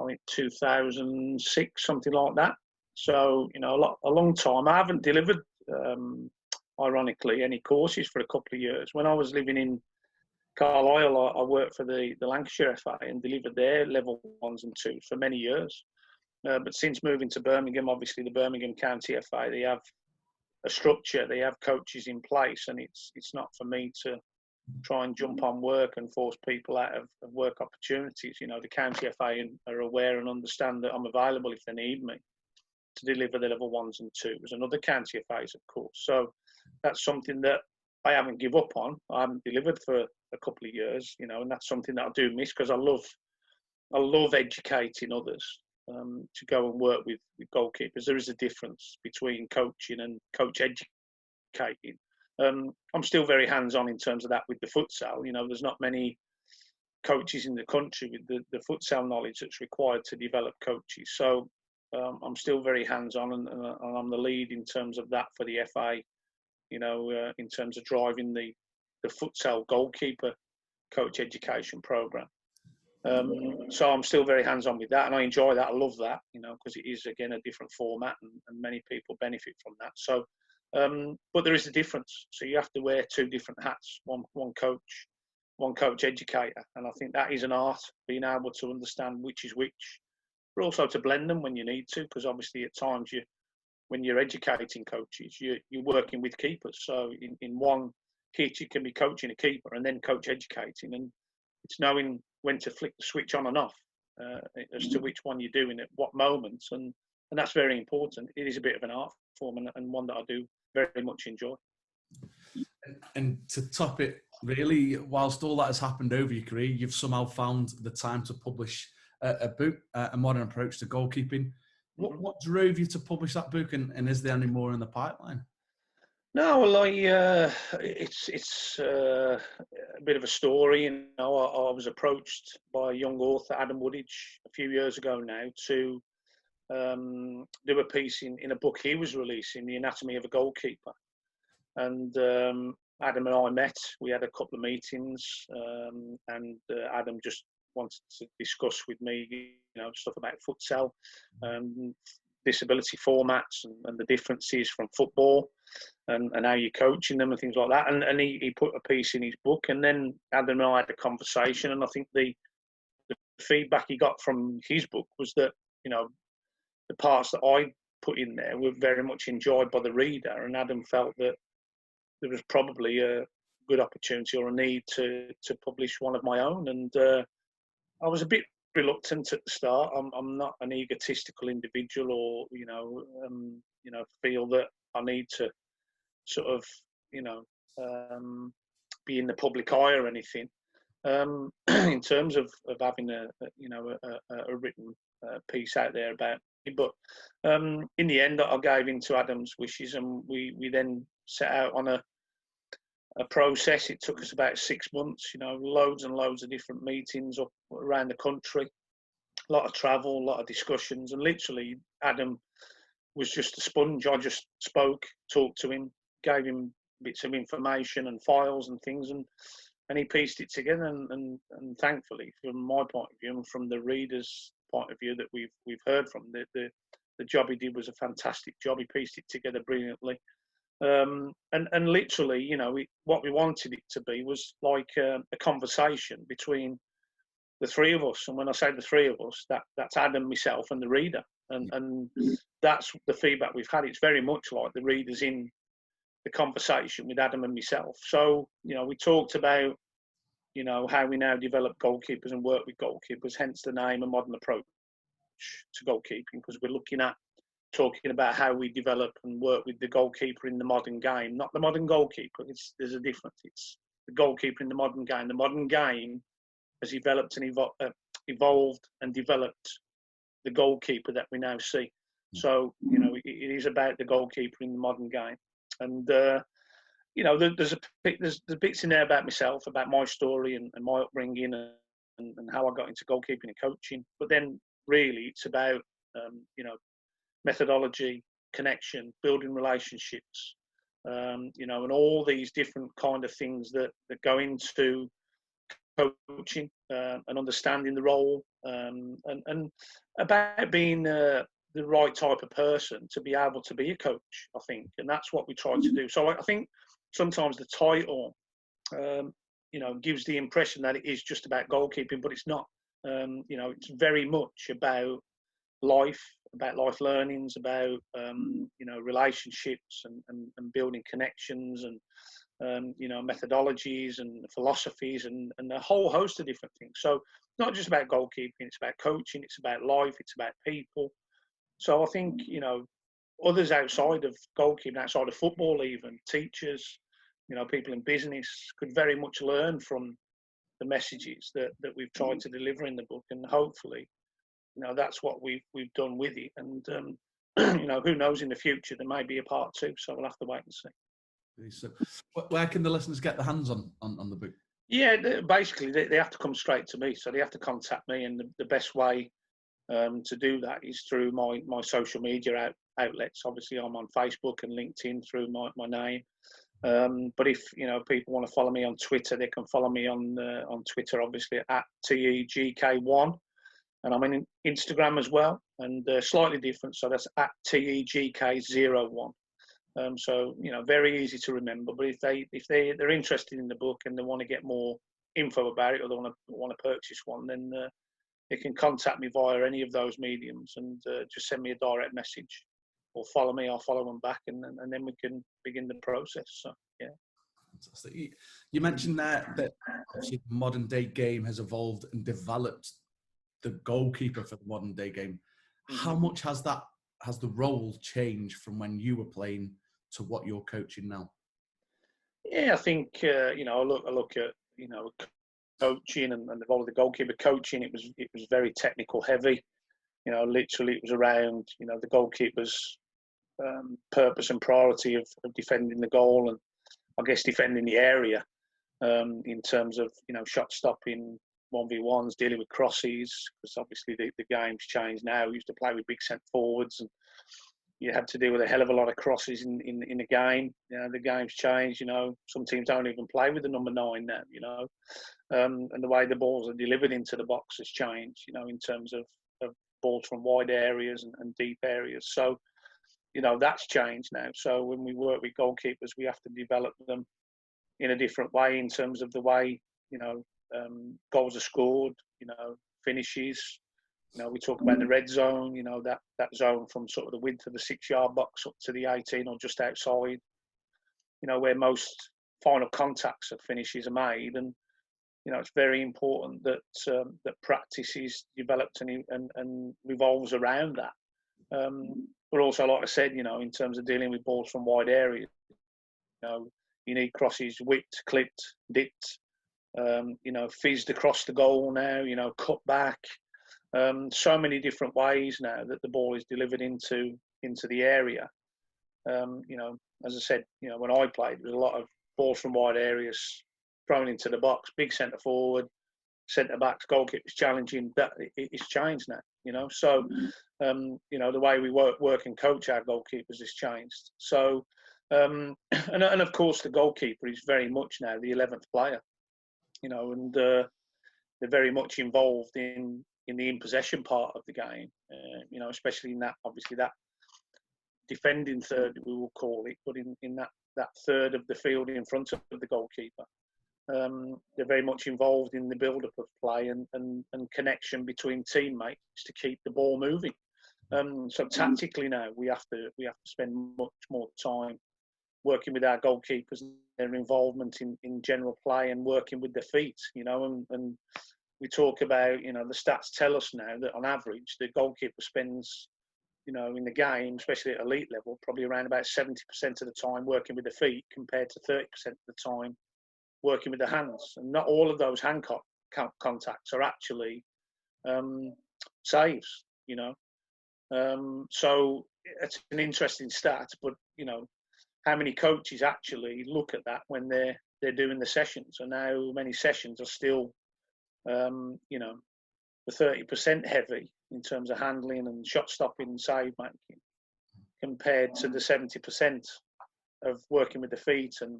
I think, 2006, something like that. So, a long time. I haven't delivered, ironically, any courses for a couple of years. When I was living in Carlisle, I worked for the Lancashire FA and delivered their level 1s and 2s for many years. But since moving to Birmingham, obviously the Birmingham County FA, they have a structure, they have coaches in place, and it's not for me to try and jump on work and force people out of work opportunities. The County FA are aware and understand that I'm available if they need me to deliver the level 1s and 2s, and other County FAs, of course. So that's something that I haven't give up on. I haven't delivered for a couple of years, and that's something that I do miss, because I love educating others. To go and work with goalkeepers. There is a difference between coaching and coach educating. I'm still very hands-on in terms of that with the futsal. There's not many coaches in the country with the futsal knowledge that's required to develop coaches. So I'm still very hands-on, and I'm the lead in terms of that for the FA, in terms of driving the futsal goalkeeper coach education programme. So I'm still very hands-on with that, and I enjoy that. I love that, because it is, again, a different format, and many people benefit from that. So, but there is a difference. So you have to wear two different hats, one coach educator. And I think that is an art, being able to understand which is which, but also to blend them when you need to, because obviously at times when you're educating coaches, you're working with keepers. So in one hit, you can be coaching a keeper and then coach educating, and it's knowing when to flick the switch on and off as to which one you're doing at what moments, and that's very important. It is a bit of an art form, and one that I do very much enjoy. And to top it, really, whilst all that has happened over your career, you've somehow found the time to publish a book, A Modern Approach to Goalkeeping. What drove you to publish that book, and is there any more in the pipeline? No, well, it's a bit of a story. I was approached by a young author, Adam Woodidge, a few years ago now, to do a piece in a book he was releasing, The Anatomy of a Goalkeeper. And Adam and I met. We had a couple of meetings, and Adam just wanted to discuss with me, stuff about futsal, disability formats, and the differences from football, and how you're coaching them and things like that. And he put a piece in his book, and then Adam and I had a conversation, and I think the feedback he got from his book was that, the parts that I put in there were very much enjoyed by the reader, and Adam felt that there was probably a good opportunity or a need to publish one of my own. And I was a bit reluctant at the start. I'm not an egotistical individual, or feel that I need to sort of be in the public eye or anything. In terms of having a written piece out there about me, but in the end, I gave in to Adam's wishes, and we then set out on a process. It took us about 6 months, loads and loads of different meetings up around the country, a lot of travel, a lot of discussions, and literally Adam was just a sponge. I just spoke, talked to him, gave him bits of information and files and things, and he pieced it together. And thankfully, from my point of view and from the reader's point of view that we've heard from, the job he did was a fantastic job. He pieced it together brilliantly. And literally, what we wanted it to be was like a conversation between the three of us. And when I say the three of us, that's Adam, myself, and the reader. And that's the feedback we've had. It's very much like the readers in the conversation with Adam and myself. So, we talked about, how we now develop goalkeepers and work with goalkeepers, hence the name A Modern Approach to Goalkeeping, because we're looking at talking about how we develop and work with the goalkeeper in the modern game. Not the modern goalkeeper. There's a difference. It's the goalkeeper in the modern game. The modern game has developed and evolved and developed the goalkeeper that we now see. So, it is about the goalkeeper in the modern game. And, there's bits in there about myself, about my story and my upbringing and how I got into goalkeeping and coaching. But then really it's about, methodology, connection, building relationships, and all these different kind of things that go into coaching and understanding the role, and about being the right type of person to be able to be a coach, I think. And that's what we try to do. So I think sometimes the title, gives the impression that it is just about goalkeeping, but it's not. It's very much about life learnings, about relationships and building connections and methodologies and philosophies and a whole host of different things. So not just about goalkeeping, it's about coaching, it's about life, it's about people. So I think others outside of goalkeeping, outside of football, even teachers, people in business could very much learn from the messages that we've tried to deliver in the book, and hopefully that's what we've done with it. And who knows, in the future there may be a part 2, so we'll have to wait and see. So where can the listeners get their hands on the book? Yeah, basically they have to come straight to me, so they have to contact me, and the best way to do that is through my social media outlets. Obviously I'm on Facebook and LinkedIn through my name, but if people want to follow me on Twitter, they can follow me on Twitter, obviously at TEGK1. And I'm in Instagram as well, and slightly different. So that's at TEGK01. So very easy to remember. But if they're interested in the book and they want to get more info about it, or they want to purchase one, then they can contact me via any of those mediums and just send me a direct message, or follow me. I'll follow them back, and then we can begin the process. So yeah. Fantastic. You mentioned that obviously the modern day game has evolved and developed the goalkeeper for the modern day game. How much has the role changed from when you were playing to what you're coaching now? Yeah, I think I look at coaching and the role of the goalkeeper. Coaching, it was very technical heavy. Literally it was around the goalkeeper's purpose and priority of defending the goal, and I guess defending the area in terms of shot stopping, 1v1s, dealing with crosses, because obviously the game's changed now. We used to play with big centre forwards, and you had to deal with a hell of a lot of crosses in the game. The game's changed. Some teams don't even play with the number 9 now. And the way the balls are delivered into the box has changed. In terms of balls from wide areas and deep areas. So that's changed now. So when we work with goalkeepers, we have to develop them in a different way in terms of the way goals are scored, finishes. We talk about the red zone, that zone from sort of the width of the 6-yard box up to the 18 or just outside, where most final contacts of finishes are made. And, it's very important that practice is developed and revolves around that. But also, like I said, in terms of dealing with balls from wide areas, you need crosses whipped, clipped, dipped, fizzed across the goal now, cut back. So many different ways now that the ball is delivered into the area. As I said, when I played, there was a lot of balls from wide areas thrown into the box, big centre forward, centre backs, goalkeepers challenging. That it's changed now, So, the way we work and coach our goalkeepers has changed. So, and of course, the goalkeeper is very much now the 11th player. And they're very much involved in the in-possession part of the game, especially in that, obviously, that defending third, we will call it, but in that third of the field in front of the goalkeeper. They're very much involved in the build-up of play and connection between teammates to keep the ball moving. So tactically now, we have to spend much more time working with our goalkeepers, their involvement in general play, and working with their feet, and we talk about, the stats tell us now that on average, the goalkeeper spends you know, in the game, especially at elite level, probably around about 70% of the time working with the feet compared to 30% of the time working with the hands. And not all of those hand contacts are actually saves, you know. So it's an interesting stat, but, you know, how many coaches actually look at that when they're doing the sessions, and how many sessions are still, you know, the 30% heavy in terms of handling and shot stopping and save making, compared to the 70% of working with the feet and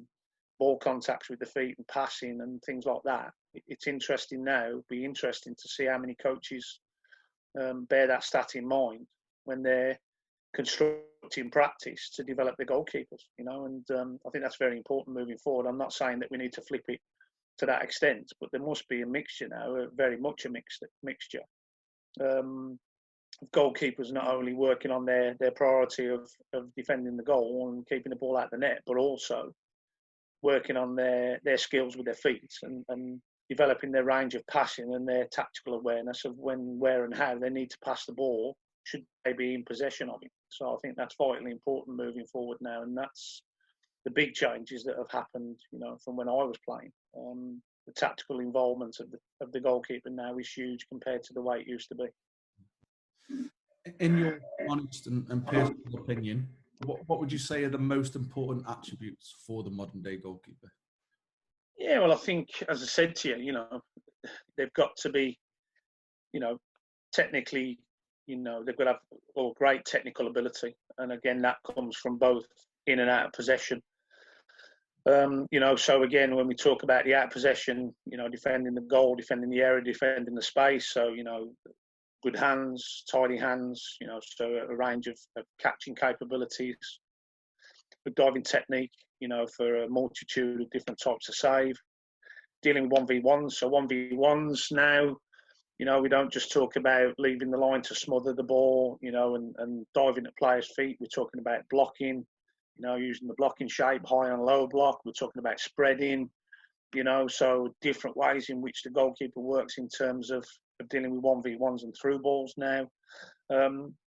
ball contacts with the feet and passing and things like that. It's interesting now. It'll be interesting to see how many coaches bear that stat in mind when they're constructing practice to develop the goalkeepers, you know, and I think that's very important moving forward. I'm not saying that we need to flip it to that extent, but there must be a mixture now, very much a mixture. Goalkeepers not only working on their priority of defending the goal and keeping the ball out of the net, but also working on their skills with their feet and developing their range of passing and their tactical awareness of when, where and how they need to pass the ball should they be in possession of it. So I think that's vitally important moving forward now, and that's the big changes that have happened, you know, from when I was playing. The tactical involvement of the goalkeeper now is huge compared to the way it used to be. In your honest and personal opinion, what would you say are the most important attributes for the modern day goalkeeper? Yeah, well, I think, as I said to you, you know, they've got to be, you know, technically, you know, they've got to have great technical ability. And again, that comes from both in and out of possession. You know, so again, when we talk about the out of possession, you know, defending the goal, defending the area, defending the space. So, you know, good hands, tidy hands, you know, so a range of catching capabilities, good diving technique, you know, for a multitude of different types of save. Dealing with 1v1s. So 1v1s now, you know, we don't just talk about leaving the line to smother the ball, you know, and diving at players' feet. We're talking about blocking, you know, using the blocking shape, high and low block. We're talking about spreading, you know, so different ways in which the goalkeeper works in terms of dealing with 1v1s and through balls now.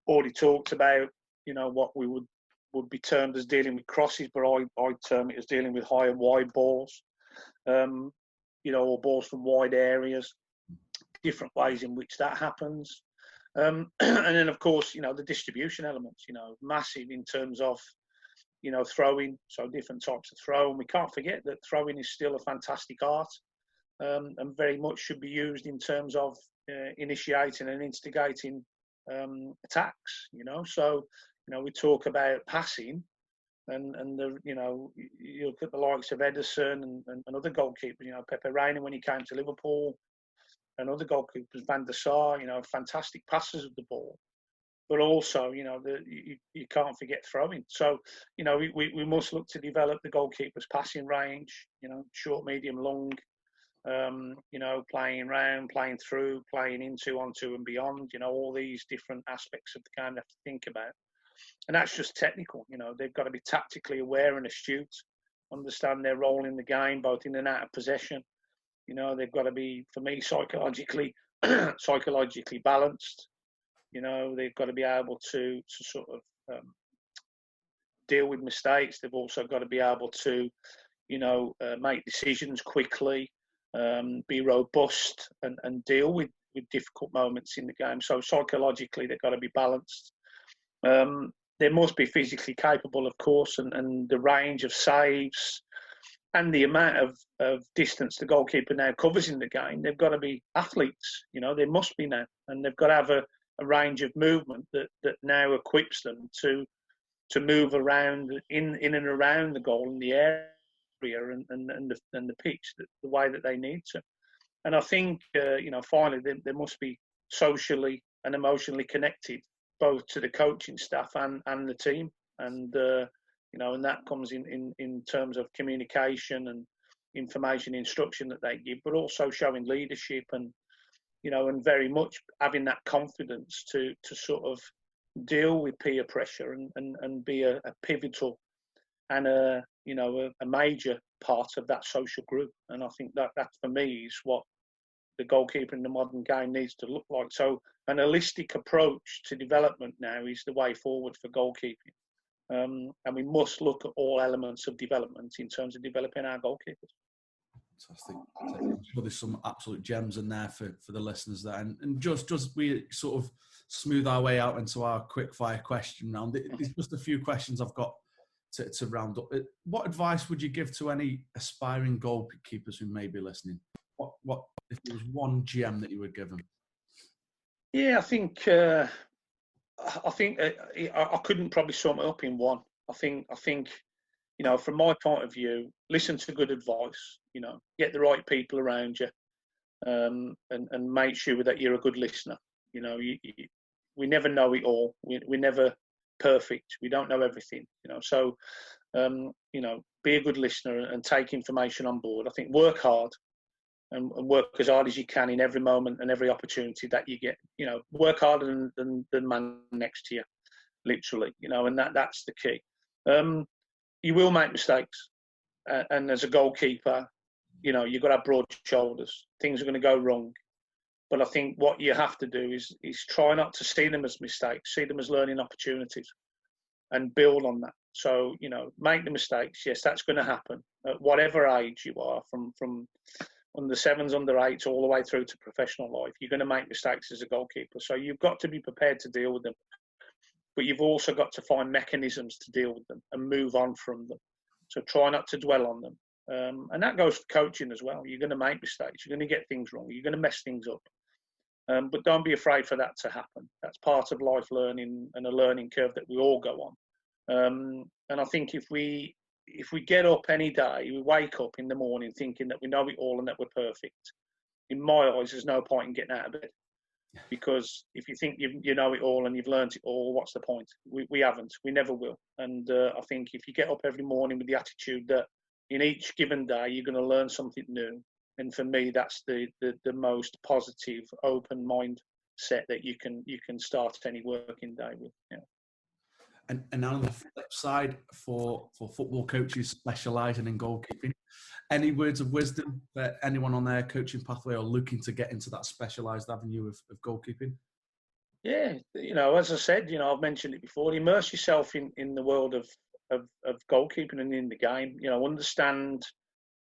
Already talked about, you know, what we would be termed as dealing with crosses, but I term it as dealing with high and wide balls, you know, or balls from wide areas. Different ways in which that happens. And then, of course, you know, the distribution elements, you know, massive in terms of, you know, throwing, so different types of throw. And we can't forget that throwing is still a fantastic art, and very much should be used in terms of initiating and instigating attacks, you know. So, you know, we talk about passing and the, you know, you look at the likes of Ederson and other goalkeepers, you know, Pepe Reina when he came to Liverpool, and other goalkeepers, Van der Sar, you know, fantastic passers of the ball. But also, you know, you can't forget throwing. So, you know, we must look to develop the goalkeeper's passing range, you know, short, medium, long, you know, playing round, playing through, playing into, onto and beyond, you know, all these different aspects of the game they have to think about. And that's just technical, you know, they've got to be tactically aware and astute, understand their role in the game, both in and out of possession. You know, they've got to be, for me, psychologically balanced. You know, they've got to be able to sort of deal with mistakes. They've also got to be able to, you know, make decisions quickly, be robust and deal with difficult moments in the game. So psychologically, they've got to be balanced. They must be physically capable, of course, and the range of saves and the amount of distance the goalkeeper now covers in the game. They've got to be athletes, you know, they must be now. And they've got to have a range of movement that now equips them to move around in and around the goal in the area and the pitch the way that they need to. And I think, you know, finally, they must be socially and emotionally connected, both to the coaching staff and the team. And, you know, and that comes in terms of communication and information, instruction that they give, but also showing leadership and, you know, and very much having that confidence to sort of deal with peer pressure and be a pivotal and a major part of that social group. And I think that for me is what the goalkeeper in the modern game needs to look like. So an holistic approach to development now is the way forward for goalkeeping. And we must look at all elements of development in terms of developing our goalkeepers. Fantastic. I'm sure there's some absolute gems in there for the listeners there. And just we sort of smooth our way out into our quick fire question round. There's just a few questions I've got to round up. What advice would you give to any aspiring goalkeepers who may be listening? What if there was one gem that you would give them? Yeah, I think I couldn't probably sum it up in one. I think from my point of view, listen to good advice. Get the right people around you, and make sure that you're a good listener. We never know it all. We're never perfect. We don't know everything. So be a good listener and take information on board. I think work hard and work as hard as you can in every moment and every opportunity that you get. Work harder than the man next to you, literally. And that's the key. You will make mistakes, and as a goalkeeper, you've got to have broad shoulders. Things are going to go wrong, but I think what you have to do is try not to see them as mistakes, see them as learning opportunities, and build on that. So make the mistakes. Yes, that's going to happen at whatever age you are, from under sevens, under eights, all the way through to professional life. You're going to make mistakes as a goalkeeper, so you've got to be prepared to deal with them. But you've also got to find mechanisms to deal with them and move on from them. So try not to dwell on them. And that goes for coaching as well. You're going to make mistakes. You're going to get things wrong. You're going to mess things up. But don't be afraid for that to happen. That's part of life learning and a learning curve that we all go on. And I think if we get up any day, we wake up in the morning thinking that we know it all and that we're perfect, in my eyes, there's no point in getting out of bed. Because if you think you know it all and you've learned it all, what's the point? We haven't. We never will. And I think if you get up every morning with the attitude that in each given day you're going to learn something new, and for me that's the most positive, open mindset that you can start any working day with. Yeah. And on the flip side, for football coaches specialising in goalkeeping, any words of wisdom for anyone on their coaching pathway or looking to get into that specialised avenue of goalkeeping? Yeah, as I said, I've mentioned it before. Immerse yourself in the world of goalkeeping and in the game. Understand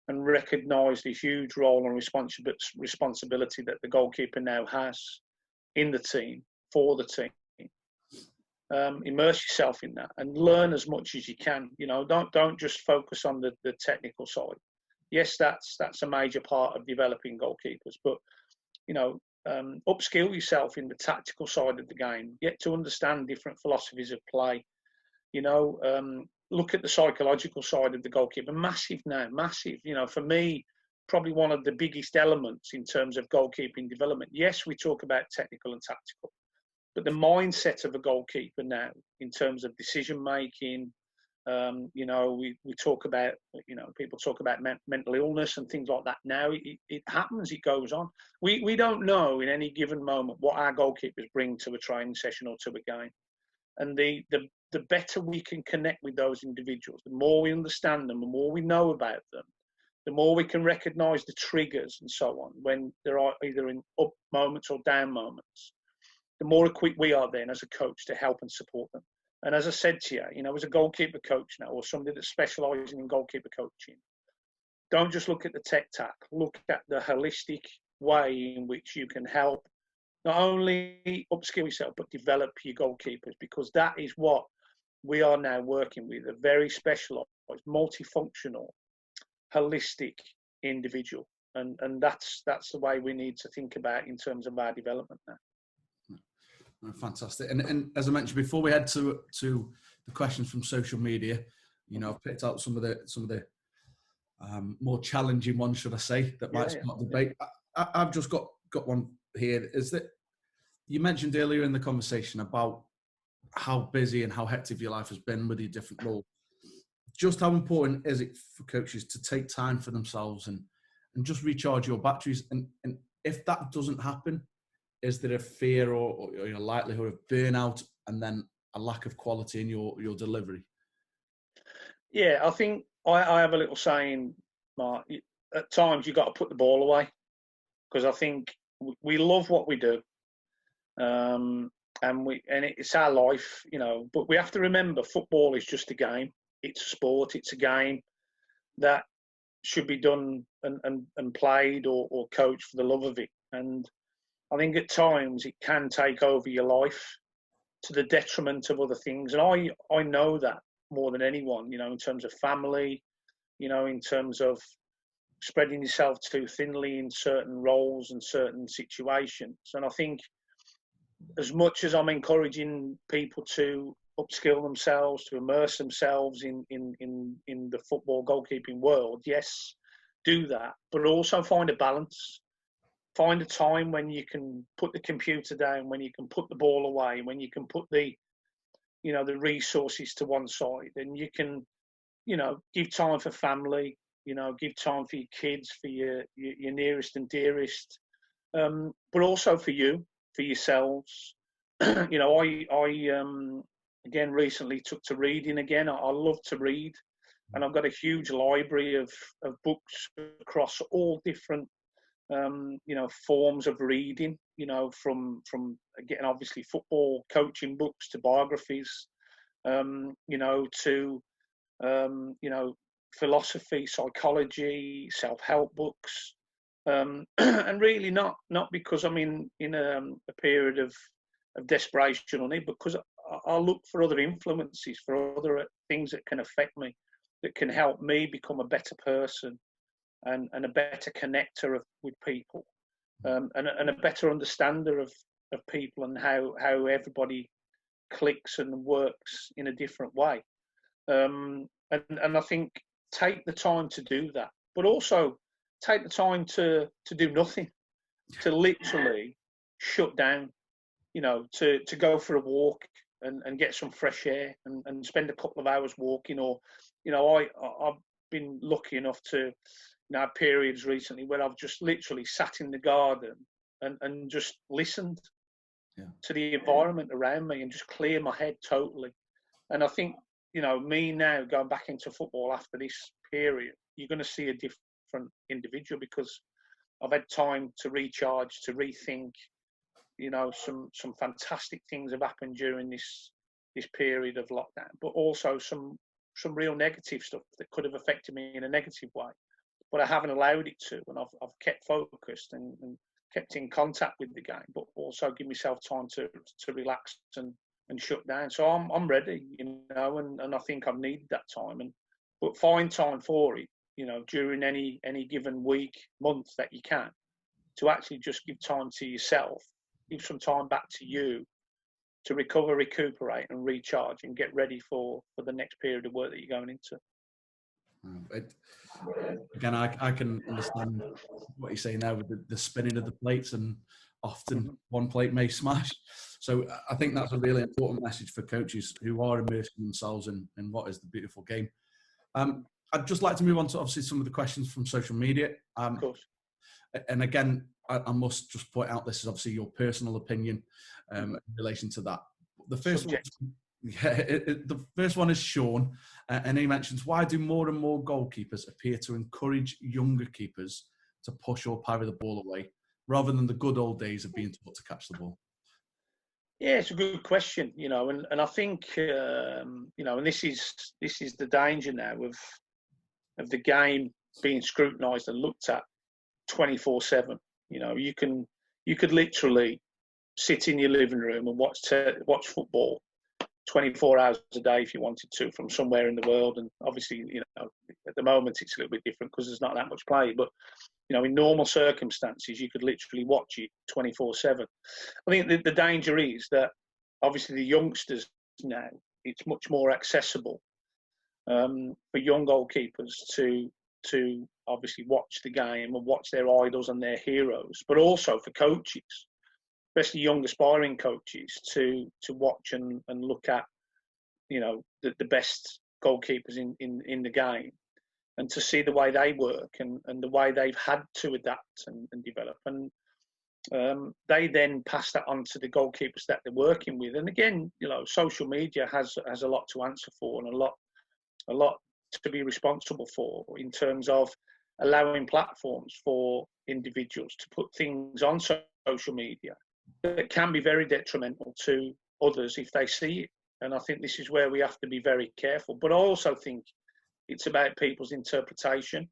and recognise the huge role and responsibility that the goalkeeper now has in the team, for the team. Immerse yourself in that and learn as much as you can. Don't just focus on the technical side. Yes, that's a major part of developing goalkeepers, but upskill yourself in the tactical side of the game. Get to understand different philosophies of play. Look at the psychological side of the goalkeeper. Massive now, massive. For me, probably one of the biggest elements in terms of goalkeeping development. Yes, we talk about technical and tactical, but the mindset of a goalkeeper now, in terms of decision making, we talk about, people talk about mental illness and things like that. Now it happens, it goes on. We don't know in any given moment what our goalkeepers bring to a training session or to a game. And the better we can connect with those individuals, the more we understand them, the more we know about them, the more we can recognise the triggers and so on when there are either in up moments or down moments, the more equipped we are then as a coach to help and support them. And as I said to you, as a goalkeeper coach now, or somebody that's specialising in goalkeeper coaching, don't just look at the tech-tac, look at the holistic way in which you can help not only upskill yourself, but develop your goalkeepers, because that is what we are now working with, a very specialised, multifunctional, holistic individual. And that's the way we need to think about in terms of our development now. Fantastic. And as I mentioned before, we head to the questions from social media. I've picked out some of the more challenging ones, should I say, that might spark debate. I've just got one here. Is that you mentioned earlier in the conversation about how busy and how hectic your life has been with your different roles. Just how important is it for coaches to take time for themselves and just recharge your batteries? And if that doesn't happen, is there a fear or a likelihood of burnout and then a lack of quality in your delivery? Yeah, I think I have a little saying, Mark. At times you've got to put the ball away, because I think we love what we do, and it's our life, you know. But we have to remember, football is just a game. It's a sport. It's a game that should be done and played or coached for the love of it. And I think at times it can take over your life to the detriment of other things. And I know that more than anyone, you know, in terms of family, you know, in terms of spreading yourself too thinly in certain roles and certain situations. And I think as much as I'm encouraging people to upskill themselves, to immerse themselves in the football goalkeeping world, yes, do that, but also find a balance. Find a time when you can put the computer down, when you can put the ball away, when you can put the, you know, the resources to one side, and you can, you know, give time for family, you know, give time for your kids, for your nearest and dearest, but also for you, for yourselves. You know, I again recently took to reading again. I love to read, and I've got a huge library of books across all different you know, forms of reading, you know, from getting obviously football coaching books to biographies, you know, to you know, philosophy, psychology, self-help books, and really not because I'm in a period of desperation on it, because I look for other influences, for other things that can affect me, that can help me become a better person and a better connector with people, and a better understander of people and how everybody clicks and works in a different way. And I think take the time to do that, but also take the time to do nothing, to literally shut down, you know, to go for a walk and get some fresh air and spend a couple of hours walking. Or, you know, I've been lucky enough to, you know, have periods recently where I've just literally sat in the garden and just listened to the environment around me and just clear my head totally. And I think, you know, me now going back into football after this period, you're going to see a different individual, because I've had time to recharge, to rethink. You know, some fantastic things have happened during this period of lockdown, but also some real negative stuff that could have affected me in a negative way, but I haven't allowed it to, and I've kept focused and kept in contact with the game, but also give myself time to relax and shut down. So I'm ready, you know, and I think I've needed that time, but find time for it, you know, during any given week, month that you can, to actually just give time to yourself, give some time back to you to recover, recuperate and recharge and get ready for the next period of work that you're going into. Again, I can understand what you're saying there with the spinning of the plates, and often one plate may smash. So I think that's a really important message for coaches who are immersing themselves in what is the beautiful game. I'd just like to move on to obviously some of the questions from social media. Of course. And again, I must just point out, this is obviously your personal opinion in relation to that. The first one, the first one is Sean, and he mentions, why do more and more goalkeepers appear to encourage younger keepers to push or parry the ball away, rather than the good old days of being taught to catch the ball? Yeah, it's a good question, you know, and I think you know, and this is the danger now of the game being scrutinised and looked at 24/7. You know, you could literally sit in your living room and watch football 24 hours a day if you wanted to, from somewhere in the world. And obviously, you know, at the moment it's a little bit different because there's not that much play, but you know, in normal circumstances you could literally watch it 24/7. I think the danger is that obviously the youngsters now, it's much more accessible for young goalkeepers to obviously watch the game and watch their idols and their heroes, but also for coaches, especially young aspiring coaches, to watch and look at, you know, the best goalkeepers in the game, and to see the way they work and the way they've had to adapt and develop. And they then pass that on to the goalkeepers that they're working with. And again, you know, social media has a lot to answer for, and a lot to be responsible for, in terms of allowing platforms for individuals to put things on social media that can be very detrimental to others if they see it. And I think this is where we have to be very careful. But I also think it's about people's interpretation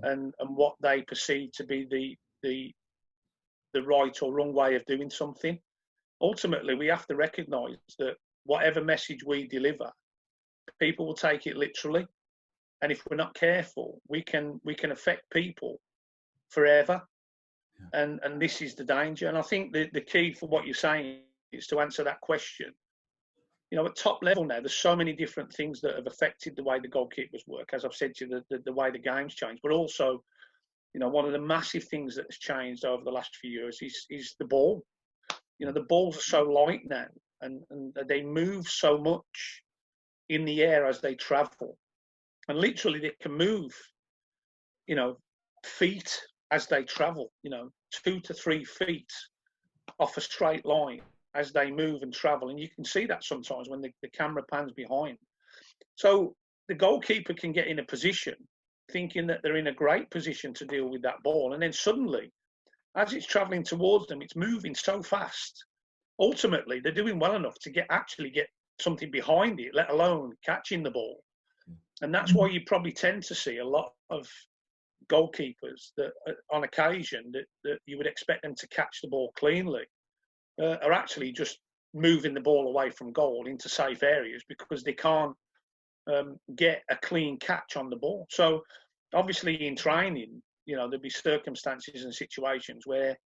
and what they perceive to be the right or wrong way of doing something. Ultimately, we have to recognise that whatever message we deliver, people will take it literally. And if we're not careful, we can affect people forever. Yeah. And this is the danger. And I think the key for what you're saying is to answer that question. You know, at top level now, there's so many different things that have affected the way the goalkeepers work. As I've said to you, the way the game's changed. But also, you know, one of the massive things that has changed over the last few years is the ball. You know, the balls are so light now, and they move so much in the air as they travel. And literally they can move, you know, feet as they travel, you know, 2 to 3 feet off a straight line as they move and travel. And you can see that sometimes when the camera pans behind. So the goalkeeper can get in a position thinking that they're in a great position to deal with that ball. And then suddenly, as it's traveling towards them, it's moving so fast. Ultimately, they're doing well enough to actually get something behind it, let alone catching the ball. And that's why you probably tend to see a lot of goalkeepers that, on occasion, that you would expect them to catch the ball cleanly, are actually just moving the ball away from goal into safe areas because they can't get a clean catch on the ball. So, obviously, in training, you know, there'd be circumstances and situations where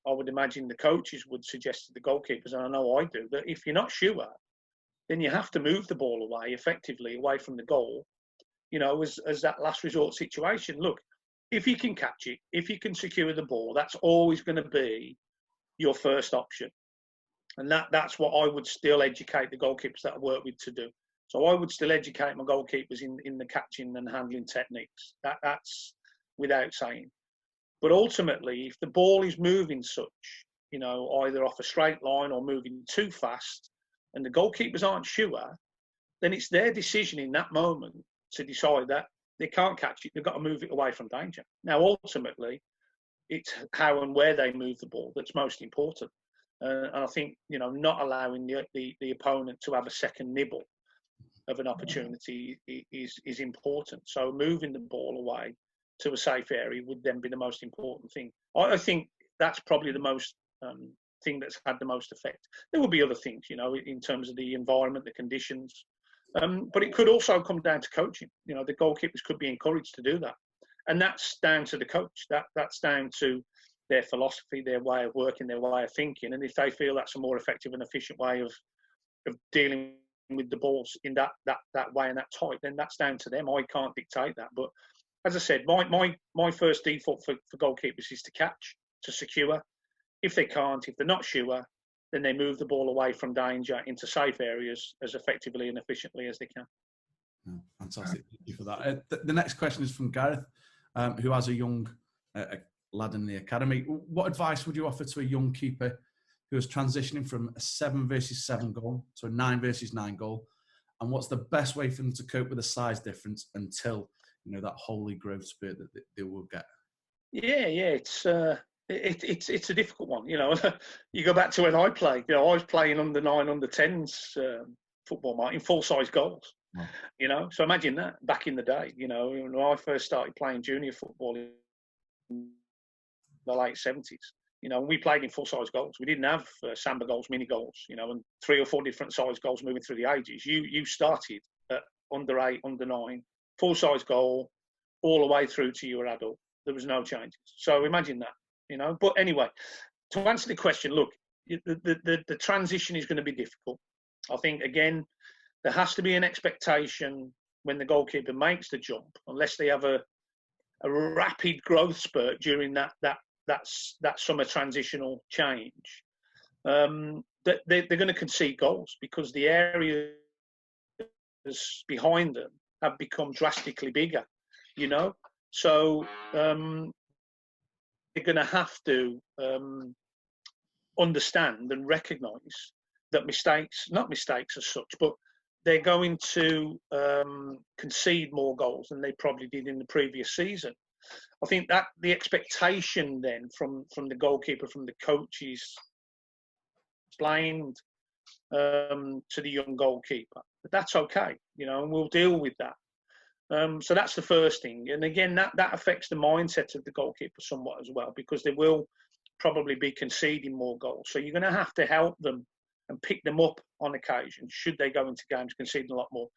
I would imagine the coaches would suggest to the goalkeepers, and I know I do, that if you're not sure, then you have to move the ball away effectively, away from the goal, you know, as that last resort situation. Look, if you can catch it, if you can secure the ball, that's always going to be your first option. And that's what I would still educate the goalkeepers that I work with to do. So I would still educate my goalkeepers in the catching and handling techniques. That's without saying. But ultimately, if the ball is moving such, you know, either off a straight line or moving too fast, and the goalkeepers aren't sure, then it's their decision in that moment to decide that they can't catch it. They've got to move it away from danger. Now, ultimately, it's how and where they move the ball that's most important. And I think, you know, not allowing the opponent to have a second nibble of an opportunity is important. So moving the ball away to a safe area would then be the most important thing. I think that's probably the most thing that's had the most effect. There will be other things, you know, in terms of the environment, the conditions. But it could also come down to coaching. You know, the goalkeepers could be encouraged to do that. And that's down to the coach. That's down to their philosophy, their way of working, their way of thinking. And if they feel that's a more effective and efficient way of dealing with the balls in that way and that type, then that's down to them. I can't dictate that. But as I said, my first default for goalkeepers is to catch, to secure. If they can't, if they're not sure, then they move the ball away from danger into safe areas as effectively and efficiently as they can. Oh, fantastic. Thank you for that. The next question is from Gareth, who has a young lad in the academy. What advice would you offer to a young keeper who is transitioning from a 7 versus 7 goal to a 9 versus 9 goal? And what's the best way for them to cope with the size difference until, you know, that holy growth spurt that they will get? Yeah, it's a difficult one. You know, you go back to when I played. You know, I was playing under 9, under 10s football, in full size goals. Wow. You know, so imagine that back in the day. You know, when I first started playing junior football in the late 70s. You know, we played in full size goals. We didn't have samba goals, mini goals. You know, and 3 or 4 different size goals moving through the ages. You started at under 8, under 9, full size goal, all the way through to your adult. There was no changes. So imagine that. You know, but anyway, to answer the question, look, the transition is going to be difficult. I think, again, there has to be an expectation when the goalkeeper makes the jump, unless they have a rapid growth spurt during that summer transitional change, that they're going to concede goals because the areas behind them have become drastically bigger, you know. So they're going to have to understand and recognise that not mistakes as such, but they're going to concede more goals than they probably did in the previous season. I think that the expectation then from the goalkeeper, from the coaches, explained to the young goalkeeper, but that's okay, and we'll deal with that. So that's the first thing. And again, that affects the mindset of the goalkeeper somewhat as well, because they will probably be conceding more goals. So you're going to have to help them and pick them up on occasion, should they go into games conceding a lot more.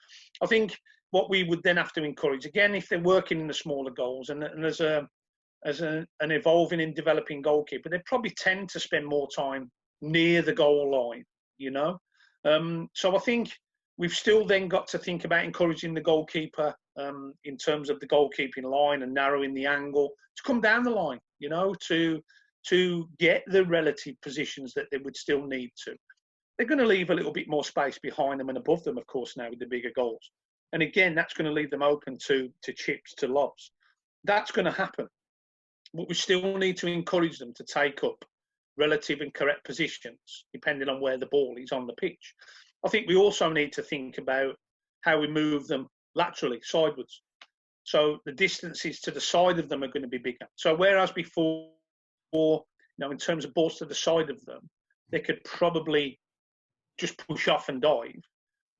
I think what we would then have to encourage, again, if they're working in the smaller goals, and as an evolving and developing goalkeeper, they probably tend to spend more time near the goal line, So I think we've still then got to think about encouraging the goalkeeper in terms of the goalkeeping line and narrowing the angle to come down the line, to get the relative positions that they would still need to. They're going to leave a little bit more space behind them and above them, of course, now with the bigger goals. And again, that's going to leave them open to chips, to lobs. That's going to happen. But we still need to encourage them to take up relative and correct positions, depending on where the ball is on the pitch. I think we also need to think about how we move them laterally, sideways. So the distances to the side of them are going to be bigger. So whereas before, in terms of balls to the side of them, they could probably just push off and dive.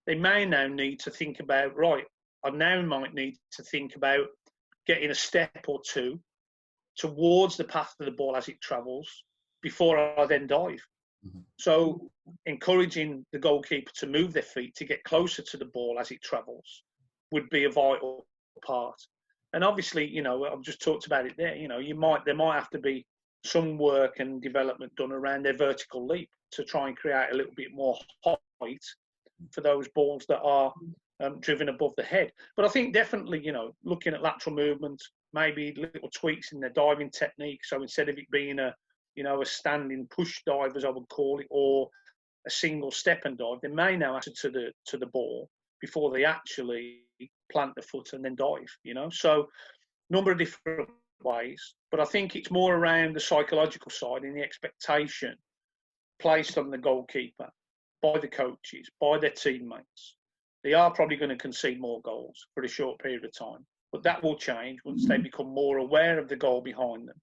They may now need to think about, right, I now might need to think about getting a step or two towards the path of the ball as it travels before I then dive. Mm-hmm. So encouraging the goalkeeper to move their feet to get closer to the ball as it travels would be a vital part. And obviously, I've just talked about it there, there might have to be some work and development done around their vertical leap to try and create a little bit more height for those balls that are driven above the head. But I think definitely, looking at lateral movement, maybe little tweaks in their diving technique. So instead of it being a standing push dive, as I would call it, or a single step and dive, they may now answer to the ball before they actually plant the foot and then dive, So number of different ways, but I think it's more around the psychological side and the expectation placed on the goalkeeper by the coaches, by their teammates. They are probably going to concede more goals for a short period of time, but that will change once they become more aware of the goal behind them.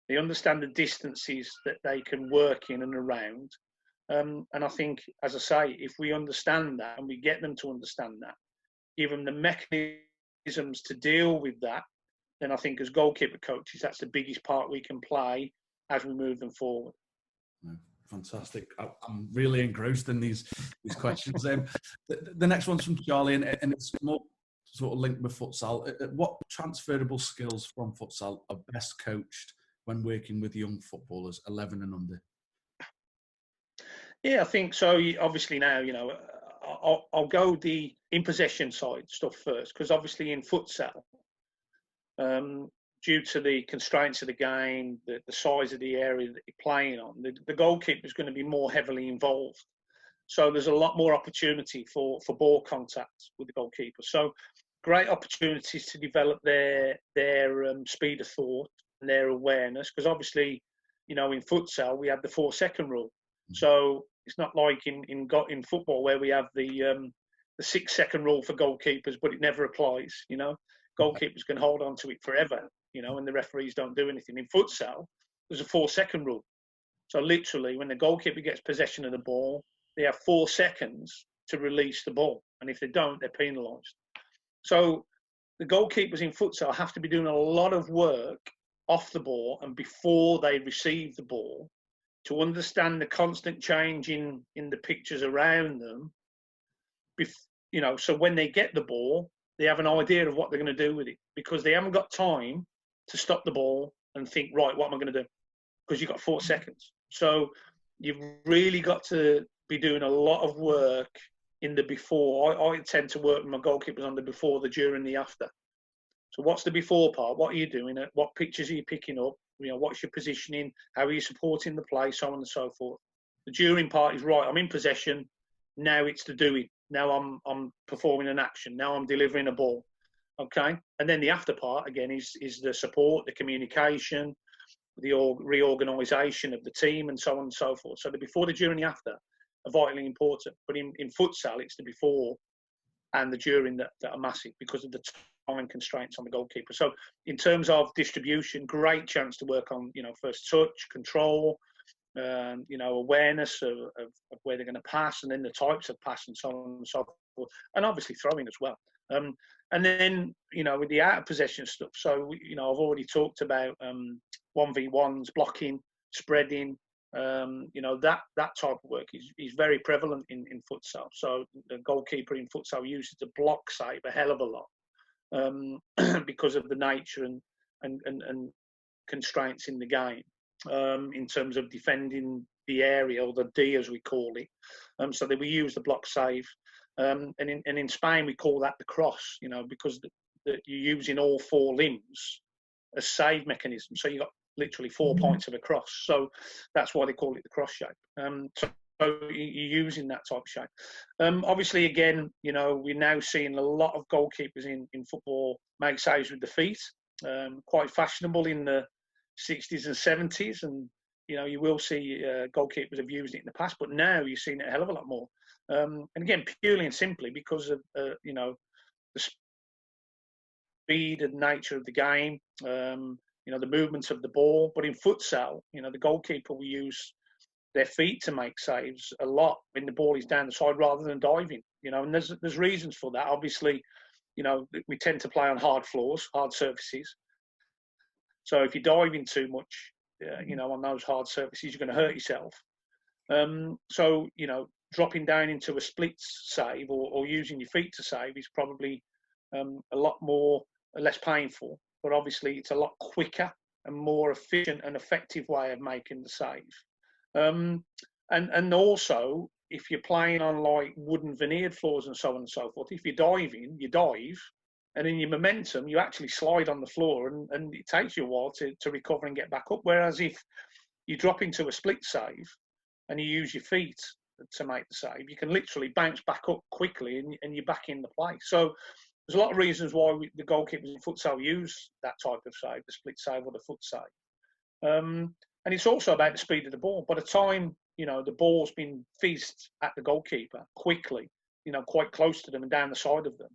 They understand the distances that they can work in and around. And I think, as I say, if we understand that and we get them to understand that, give them the mechanisms to deal with that, then I think as goalkeeper coaches, that's the biggest part we can play as we move them forward. Fantastic. I'm really engrossed in these questions. The next one's from Charlie, and it's more sort of linked with futsal. What transferable skills from futsal are best coached when working with young footballers, 11 and under? Yeah, I think so. Obviously now, I'll go the in-possession side stuff first, because obviously in futsal, due to the constraints of the game, the size of the area that you're playing on, the goalkeeper is going to be more heavily involved. So there's a lot more opportunity for ball contact with the goalkeeper. So great opportunities to develop their speed of thought and their awareness, because obviously, in futsal we have the 4-second rule. So it's not like in football where we have the 6-second rule for goalkeepers, but it never applies. Goalkeepers can hold on to it forever, and the referees don't do anything. In futsal, there's a 4-second rule. So literally, when the goalkeeper gets possession of the ball, they have 4 seconds to release the ball. And if they don't, they're penalised. So the goalkeepers in futsal have to be doing a lot of work off the ball and before they receive the ball to understand the constant change in the pictures around them. So when they get the ball, they have an idea of what they're going to do with it, because they haven't got time to stop the ball and think, right, what am I going to do? Because you've got 4 seconds. So you've really got to be doing a lot of work in the before. I tend to work with my goalkeepers on the before, the during, the after. So what's the before part? What are you doing? What pictures are you picking up? What's your positioning? How are you supporting the play? So on and so forth. The during part is, right, I'm in possession. Now it's the doing. Now I'm performing an action. Now I'm delivering a ball. Okay. And then the after part, again, is the support, the communication, the reorganisation of the team, and so on and so forth. So the before, the during, the after are vitally important. But in futsal, it's the before and the during that are massive, because of the time constraints on the goalkeeper. So in terms of distribution, great chance to work on, first touch, control, awareness of where they're going to pass, and then the types of pass and so on and so forth, and obviously throwing as well. And then, with the out of possession stuff, so, I've already talked about 1v1s, blocking, spreading, that type of work is very prevalent in futsal. So the goalkeeper in futsal uses the block save a hell of a lot because of the nature and constraints in the game in terms of defending the area, or the D as we call it. So that we use the block save. And in Spain we call that the cross, because you're using all four limbs as save mechanism. So you've got literally 4 points of a cross. So that's why they call it the cross shape. So you're using that type of shape. Obviously, again, we're now seeing a lot of goalkeepers in football make saves with the feet. Quite fashionable in the 60s and 70s. And, you will see goalkeepers have used it in the past, but now you're seeing it a hell of a lot more. And again, purely and simply because of, the speed and nature of the game, the movements of the ball. But in futsal, the goalkeeper will use their feet to make saves a lot when the ball is down the side rather than diving. And there's reasons for that. Obviously, we tend to play on hard floors, hard surfaces. So if you're diving too much, on those hard surfaces, you're going to hurt yourself. So, dropping down into a split save or using your feet to save is probably a lot less painful, but obviously it's a lot quicker and more efficient and effective way of making the save. And also, if you're playing on like wooden veneered floors and so on and so forth, if you're diving, you dive, and in your momentum, you actually slide on the floor, and it takes you a while to recover and get back up. Whereas if you drop into a split save and you use your feet to make the save, you can literally bounce back up quickly and you're back in the play. So there's a lot of reasons why the goalkeepers in futsal use that type of save, the split save or the foot save. And it's also about the speed of the ball. By the time, the ball's been fizzed at the goalkeeper quickly, quite close to them and down the side of them.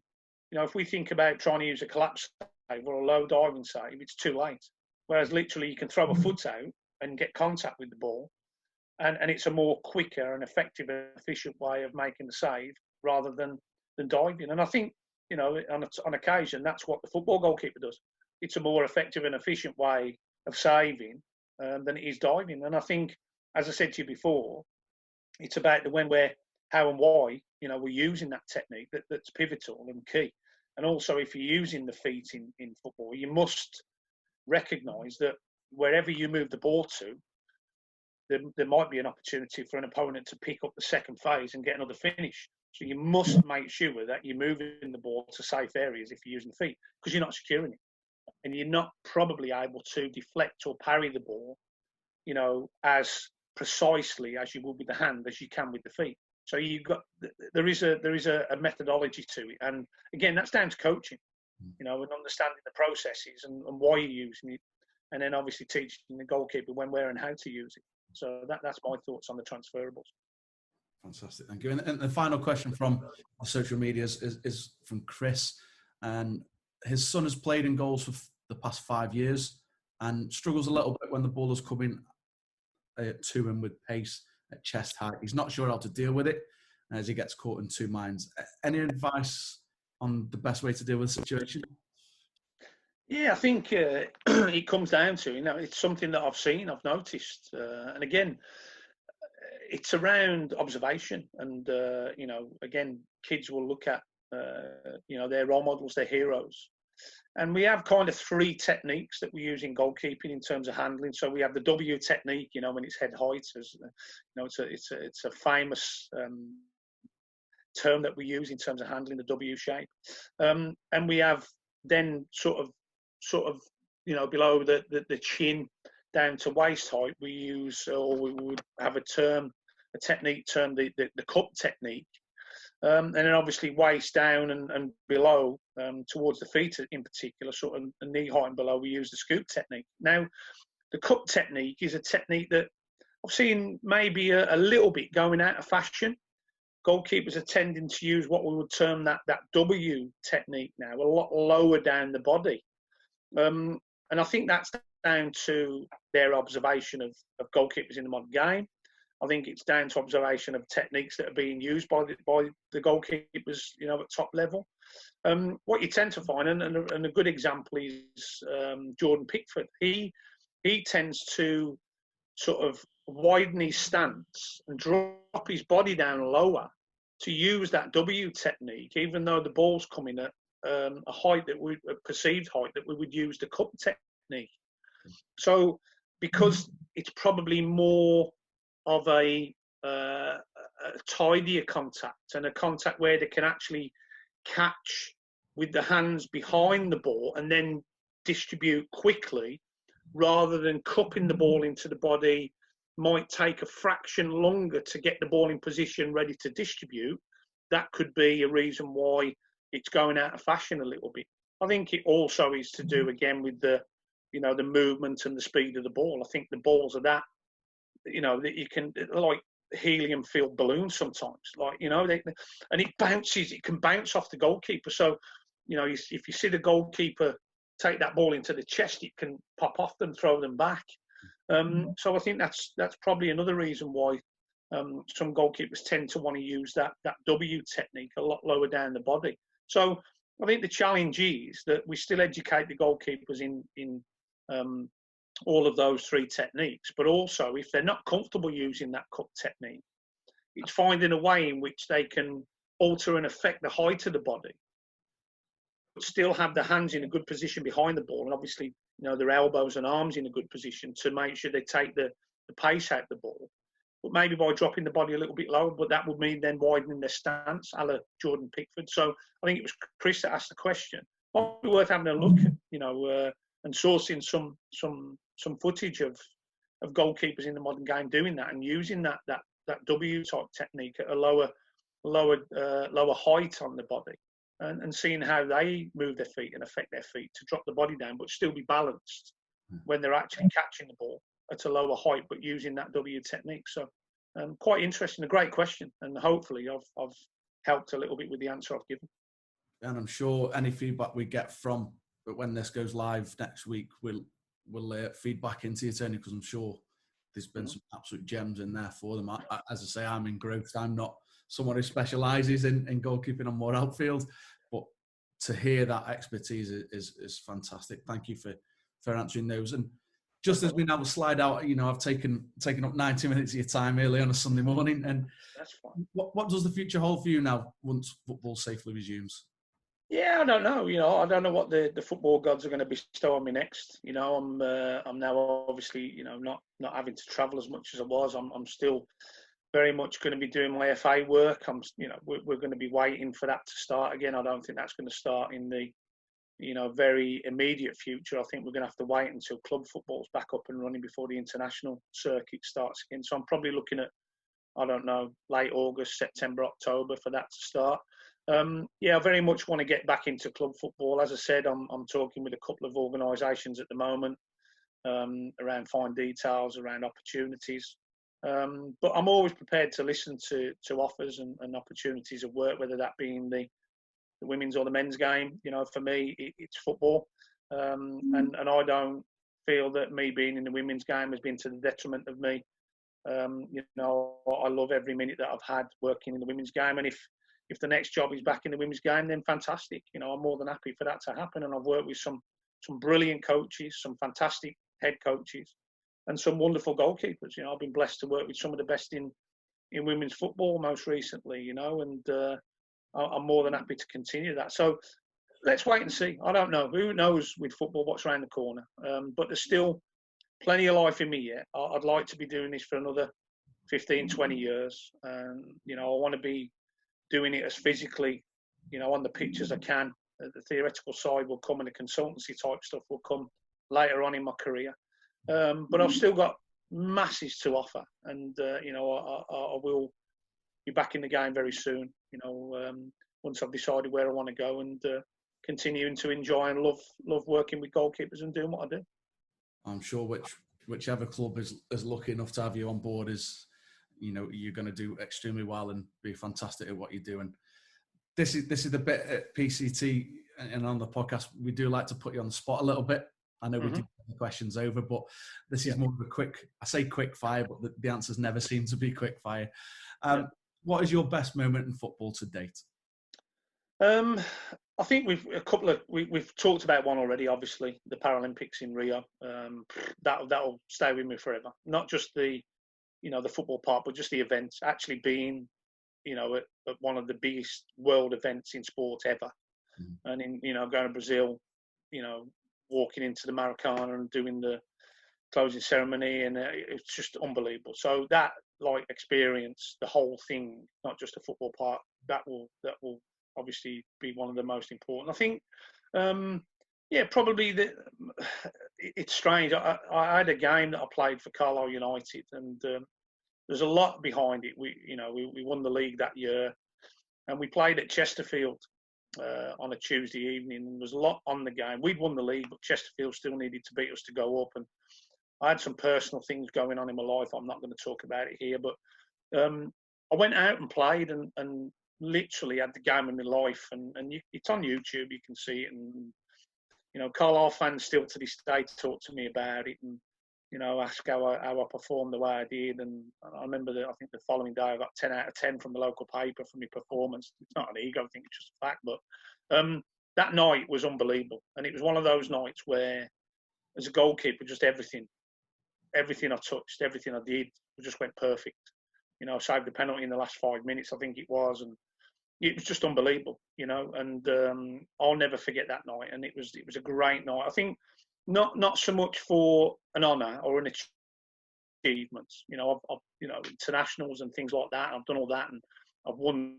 If we think about trying to use a collapse save or a low diving save, it's too late. Whereas literally you can throw a foot out and get contact with the ball. And it's a more quicker and effective and efficient way of making the save rather than diving. And I think, on occasion, that's what the football goalkeeper does. It's a more effective and efficient way of saving than it is diving. And I think, as I said to you before, it's about the when, where, how and why, we're using that technique that's pivotal and key. And also, if you're using the feet in football, you must recognise that wherever you move the ball to, there might be an opportunity for an opponent to pick up the second phase and get another finish. So you must make sure that you're moving the ball to safe areas if you're using the feet, because you're not securing it. And you're not probably able to deflect or parry the ball, as precisely as you would with the hand as you can with the feet. So there is a methodology to it. And again, that's down to coaching, and understanding the processes and why you're using it. And then obviously teaching the goalkeeper when, where and how to use it. So that's my thoughts on the transferables. Fantastic, thank you. And the final question from the social media is from Chris. And his son has played in goals for the past 5 years and struggles a little bit when the ball is coming to him with pace at chest height. He's not sure how to deal with it as he gets caught in two minds. Any advice on the best way to deal with the situation? Yeah, I think it comes down to, it's something that I've noticed. And again, it's around observation. And, again, kids will look at, their role models, their heroes. And we have kind of 3 techniques that we use in goalkeeping in terms of handling. So we have the W technique, when it's head height. It's a famous term that we use in terms of handling the W shape. And we have then sort of below the chin down to waist height, we use, or we would have a technique termed the cup technique. And then obviously waist down and below, towards the feet in particular, sort of knee height and below, we use the scoop technique. Now, the cup technique is a technique that I've seen maybe a little bit going out of fashion. goalkeepers are tending to use what we would term that W technique now, a lot lower down the body. And I think that's down to their observation of goalkeepers in the modern game. I think it's down to observation of techniques that are being used by the goalkeepers, at top level. What you tend to find, and a good example is Jordan Pickford. He tends to sort of widen his stance and drop his body down lower to use that W technique, even though the ball's coming at a perceived height that we would use the cup technique. So because it's probably more of a tidier contact, and a contact where they can actually catch with the hands behind the ball and then distribute quickly, rather than cupping the ball into the body, might take a fraction longer to get the ball in position ready to distribute. That could be a reason why it's going out of fashion a little bit. I think it also is to do again with the movement and the speed of the ball. I think the balls are that you can, like helium-filled balloons sometimes, and it bounces. It can bounce off the goalkeeper. So, if you see the goalkeeper take that ball into the chest, it can pop off them, throw them back. So I think that's probably another reason why some goalkeepers tend to want to use that W technique a lot lower down the body. So I think the challenge is that we still educate the goalkeepers in all of those three techniques, but also if they're not comfortable using that cup technique, it's finding a way in which they can alter and affect the height of the body, but still have the hands in a good position behind the ball, and obviously their elbows and arms in a good position to make sure they take the pace out of the ball, but maybe by dropping the body a little bit lower. But that would mean then widening their stance, a la Jordan Pickford. So I think it was Chris that asked the question. Might be worth having a look at, and sourcing some footage of goalkeepers in the modern game doing that and using that W type technique at a lower height on the body, and seeing how they move their feet and affect their feet to drop the body down but still be balanced when they're actually catching the ball at a lower height, but using that W technique. So quite interesting, a great question, and hopefully I've helped a little bit with the answer I've given. And I'm sure any feedback we get from, but when this goes live next week, we'll feed back into you, Tony, because I'm sure there's been some absolute gems in there for them. As I say, I'm engrossed. I'm not someone who specialises in goalkeeping. I'm more outfield, but to hear that expertise is fantastic. Thank you for answering those. And just as we now slide out, I've taken up 90 minutes of your time early on a Sunday morning. And that's fine. What does the future hold for you now once football safely resumes? Yeah, I don't know. I don't know what the football gods are going to bestow on me next. I'm now obviously not having to travel as much as I was. I'm still very much going to be doing my FA work. We're going to be waiting for that to start again. I don't think that's going to start in the very immediate future. I think we're going to have to wait until club football's back up and running before the international circuit starts again. So I'm probably looking at, I don't know, late August, September, October for that to start. I very much want to get back into club football. As I said, I'm talking with a couple of organisations at the moment around fine details, around opportunities. But I'm always prepared to listen to offers and opportunities of work, whether that be in the women's or the men's game. For me, it's football. And I don't feel that me being in the women's game has been to the detriment of me. I love every minute that I've had working in the women's game. And if the next job is back in the women's game, then fantastic. I'm more than happy for that to happen. And I've worked with some brilliant coaches, some fantastic head coaches, and some wonderful goalkeepers. I've been blessed to work with some of the best in women's football most recently, and I'm more than happy to continue that. So let's wait and see. I don't know. Who knows with football what's around the corner? But there's still plenty of life in me yet. I'd like to be doing this for another 15, 20 years. And, I want to be doing it as physically, on the pitch as I can. The theoretical side will come, and the consultancy type stuff will come later on in my career. But I've still got masses to offer, and I will be back in the game very soon. Once I've decided where I want to go, and continuing to enjoy and love working with goalkeepers and doing what I do. I'm sure whichever club is lucky enough to have you on board is you know, you're going to do extremely well and be fantastic at what you do. And this is the bit at PCT and on the podcast, we do like to put you on the spot a little bit. I know we do get the questions over, but this is more of a quick, I say quick fire, but the answers never seem to be quick fire. What is your best moment in football to date? I think we've talked about one already. Obviously, the Paralympics in Rio. That'll stay with me forever. Not just the football part, but just the event. Actually being, at one of the biggest world events in sport ever, and going to Brazil, walking into the Maracana and doing the closing ceremony, and it's just unbelievable. So that experience, the whole thing, not just the football part, that will obviously be one of the most important. I think, probably it's strange. I had a game that I played for Carlisle United, and there's a lot behind it. We won the league that year, and we played at Chesterfield on a Tuesday evening, and there was a lot on the game. We'd won the league, but Chesterfield still needed to beat us to go up, and I had some personal things going on in my life. I'm not going to talk about it here, but I went out and played and literally had the game of my life, and it's on YouTube. You can see it, and Carlisle fans still to this day talk to me about it, and ask how I performed the way I did. And I remember that I think the following day I got 10 out of 10 from the local paper for my performance. It's not an ego, I think it's just a fact. But that night was unbelievable, and it was one of those nights where, as a goalkeeper, just everything I touched, everything I did, just went perfect. I saved the penalty in the last 5 minutes, I think it was, and it was just unbelievable, and I'll never forget that night. And it was a great night. I think not so much for an honour or an achievement. I've internationals and things like that. I've done all that, and I've won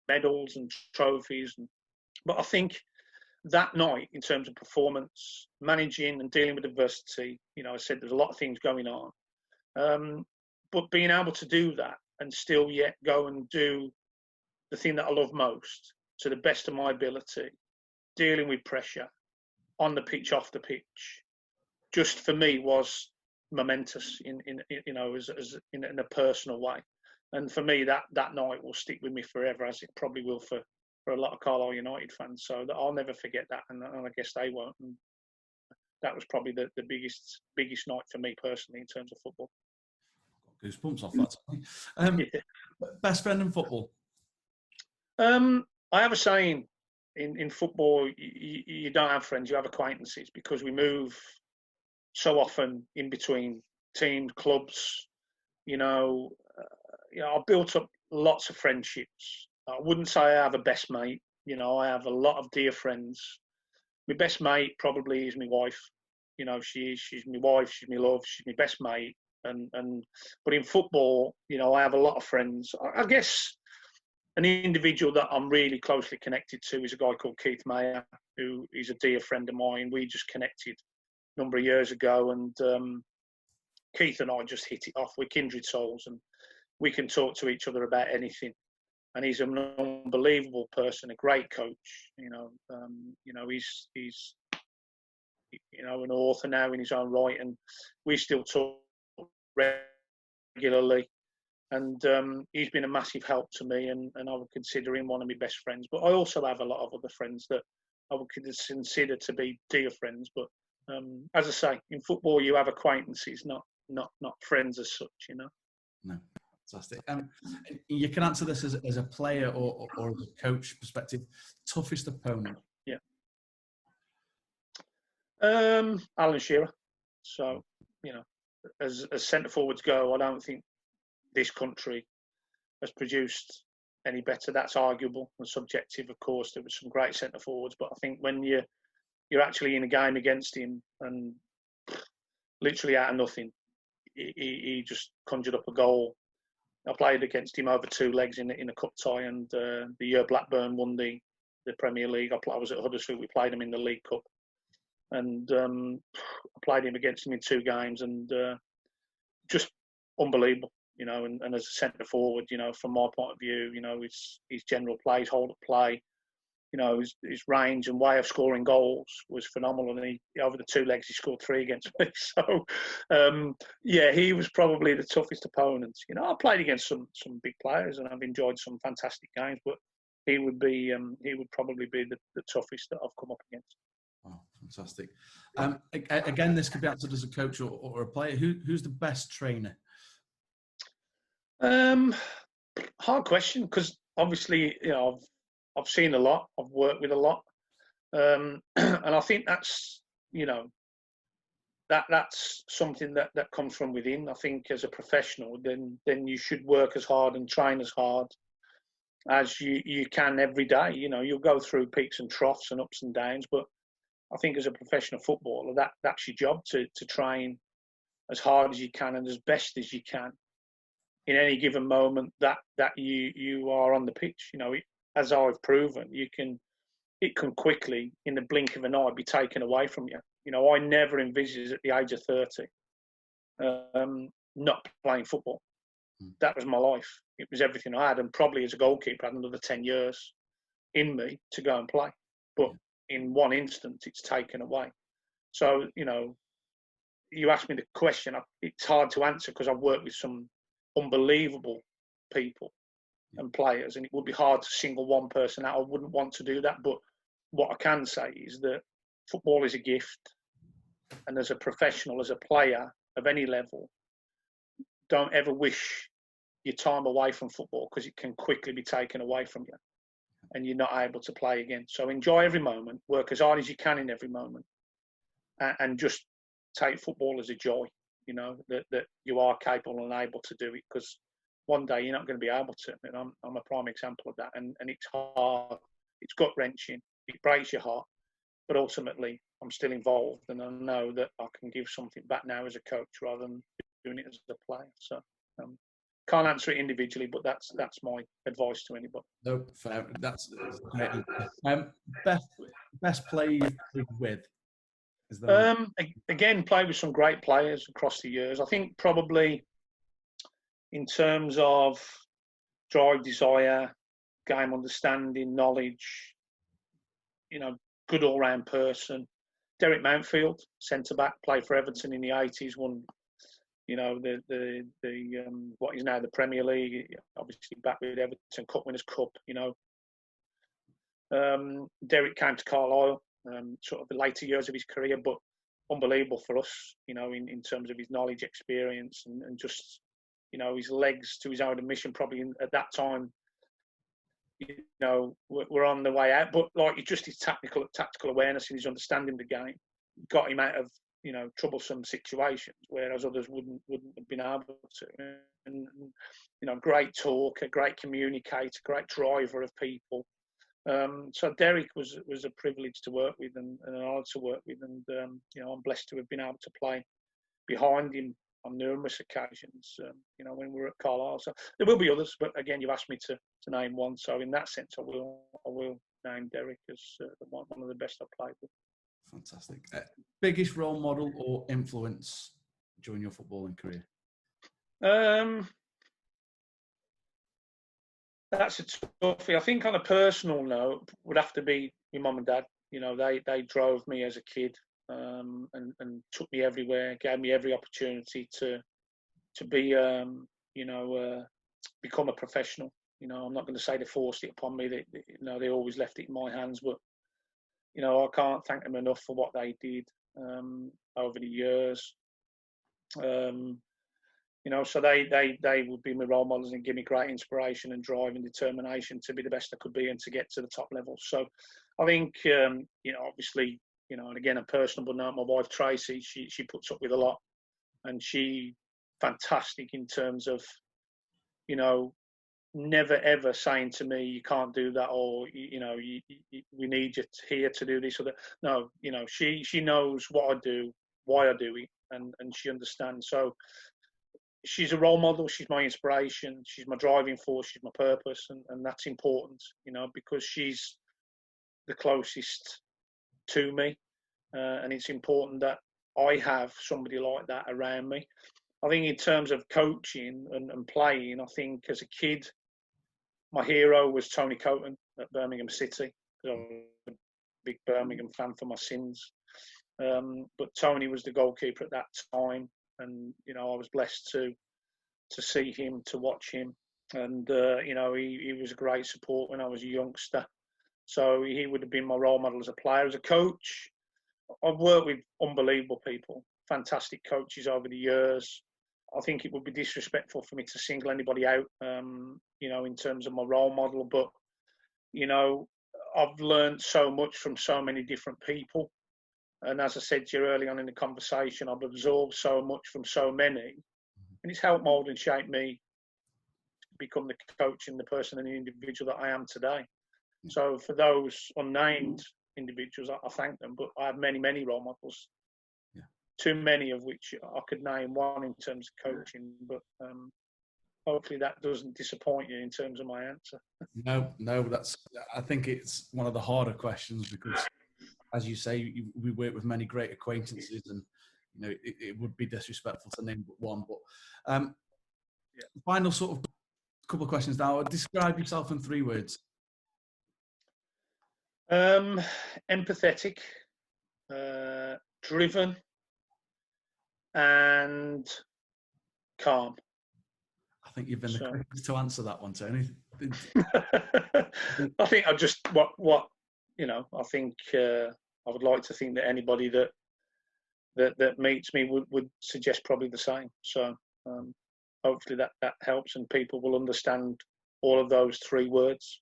medals and trophies. But I think that night, in terms of performance, managing and dealing with adversity, I said there's a lot of things going on, but being able to do that and still yet go and do the thing that I love most to the best of my ability, dealing with pressure on the pitch, off the pitch, just for me was momentous in a personal way. And for me, that night will stick with me forever, as it probably will for a lot of Carlisle United fans. So that I'll never forget that, and I guess they won't. And that was probably the biggest night for me personally in terms of football. Goosebumps off that. Best friend in football? I have a saying in football: you don't have friends, you have acquaintances, because we move so often in between teams, clubs. I built up lots of friendships. I wouldn't say I have a best mate. I have a lot of dear friends. My best mate probably is my wife. She's my wife, she's my love, she's my best mate. But in football, I have a lot of friends. I guess an individual that I'm really closely connected to is a guy called Keith Mayer, who is a dear friend of mine. We just connected a number of years ago, and Keith and I just hit it off. We're kindred souls, and we can talk to each other about anything. And he's an unbelievable person, a great coach. He's an author now in his own right, and we still talk regularly. And he's been a massive help to me, and I would consider him one of my best friends. But I also have a lot of other friends that I would consider to be dear friends. But as I say, in football, you have acquaintances, not friends as such. No. Fantastic. You can answer this as a player or as a coach perspective. Toughest opponent? Yeah. Alan Shearer. So, as centre forwards go, I don't think this country has produced any better. That's arguable and subjective, of course. There were some great centre forwards, but I think when you're actually in a game against him, and literally out of nothing, he just conjured up a goal. I played against him over 2 legs in a cup tie, and the year Blackburn won the Premier League, I was at Huddersfield. We played him in the League Cup, and I played him against him in 2 games, and just unbelievable, And as a centre forward, from my point of view, his general play, his hold up play, his range and way of scoring goals was phenomenal. And he, over the 2 legs, he scored 3 against me. So, he was probably the toughest opponent. I played against some big players, and I've enjoyed some fantastic games. But he would probably be the toughest that I've come up against. Oh, fantastic. Again, this could be answered as a coach or a player. Who's the best trainer? Hard question, because obviously, I've seen a lot, I've worked with a lot, and I think that's that's something that comes from within. I think as a professional, then you should work as hard and train as hard as you can every day. You'll go through peaks and troughs and ups and downs, but I think as a professional footballer, that's your job, to train as hard as you can and as best as you can in any given moment that you are on the pitch. As I've proven, it can quickly, in the blink of an eye, be taken away from you. I never envisaged at the age of 30 not playing football. That was my life. It was everything I had, and probably as a goalkeeper, I had another 10 years in me to go and play. But in one instant, it's taken away. So, you asked me the question, it's hard to answer because I've worked with some unbelievable people and players, and it would be hard to single one person out. I wouldn't want to do that. But what I can say is that football is a gift, and as a professional, as a player of any level, don't ever wish your time away from football, because it can quickly be taken away from you and you're not able to play again. So enjoy every moment, work as hard as you can in every moment, and just take football as a joy, that you are capable and able to do it, because one day you're not going to be able to. And I'm a prime example of that. And it's hard, it's gut-wrenching, it breaks your heart, but ultimately I'm still involved, and I know that I can give something back now as a coach rather than doing it as a player. So can't answer it individually, but that's my advice to anybody. No, fair. That's great. Best play you've played with? Again, played with some great players across the years. I think probably in terms of drive, desire, game understanding, knowledge, good all-round person. Derek Mountfield, centre-back, played for Everton in the 80s, won, the what is now the Premier League, obviously back with Everton, Cup Winners' Cup, Derek came to Carlisle, sort of the later years of his career, but unbelievable for us, in terms of his knowledge, experience, and just, his legs to his own admission, probably at that time, we're on the way out. But just his tactical awareness and his understanding of the game got him out of, troublesome situations, whereas others wouldn't have been able to. And great talker, great communicator, great driver of people. So Derek was a privilege to work with and an honour to work with, and I'm blessed to have been able to play behind him on numerous occasions. When we were at Carlisle. So there will be others, but again, you've asked me to name one. So in that sense, I will name Derek as one of the best I've played with. Fantastic. Biggest role model or influence during your footballing career? That's a toughie. I think on a personal note, would have to be my mum and dad. They drove me as a kid, and took me everywhere, gave me every opportunity to be, become a professional. I'm not going to say they forced it upon me. They always left it in my hands, but I can't thank them enough for what they did over the years. So they would be my role models and give me great inspiration and drive and determination to be the best I could be and to get to the top level. So I think, obviously, and again, a personal note, my wife Tracy, she puts up with a lot, and she fantastic in terms of, never ever saying to me, you can't do that, or, we need you here to do this or that. No, she knows what I do, why I do it, and she understands. So she's a role model, she's my inspiration, she's my driving force, she's my purpose, and that's important, because she's the closest to me, and it's important that I have somebody like that around me. I think in terms of coaching and playing, I think as a kid, my hero was Tony Coton at Birmingham City. because I was a big Birmingham fan for my sins. But Tony was the goalkeeper at that time, and I was blessed to see him, to watch him, and he was a great support when I was a youngster. So he would have been my role model as a player. As a coach, I've worked with unbelievable people, fantastic coaches over the years. I think it would be disrespectful for me to single anybody out, in terms of my role model. But, I've learned so much from so many different people. And as I said to you early on in the conversation, I've absorbed so much from so many. And it's helped mould and shape me to become the coach and the person and the individual that I am today. So for those unnamed individuals, I thank them. But I have many, many role models. Yeah. Too many of which I could name one in terms of coaching. But hopefully that doesn't disappoint you in terms of my answer. No, I think it's one of the harder questions because, as you say, we work with many great acquaintances, and it would be disrespectful to name but one. But final sort of couple of questions now. Describe yourself in 3 words. Empathetic, driven, and calm. I think you've been the quickest to answer that one, Tony. I think I just I think I would like to think that anybody that meets me would suggest probably the same. So hopefully that helps and people will understand all of those 3 words.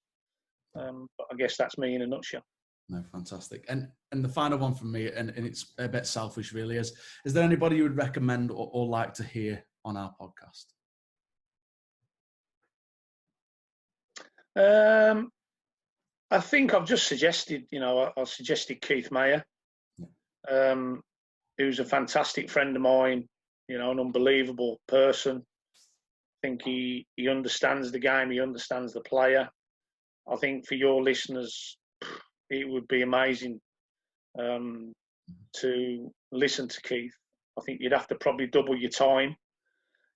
But I guess that's me in a nutshell. No, fantastic. And the final one from me, and it's a bit selfish really, is there anybody you would recommend or like to hear on our podcast? I think I've just suggested, I suggested Keith Mayer, who's a fantastic friend of mine, an unbelievable person. I think he understands the game, he understands the player. I think for your listeners, it would be amazing to listen to Keith. I think you'd have to probably double your time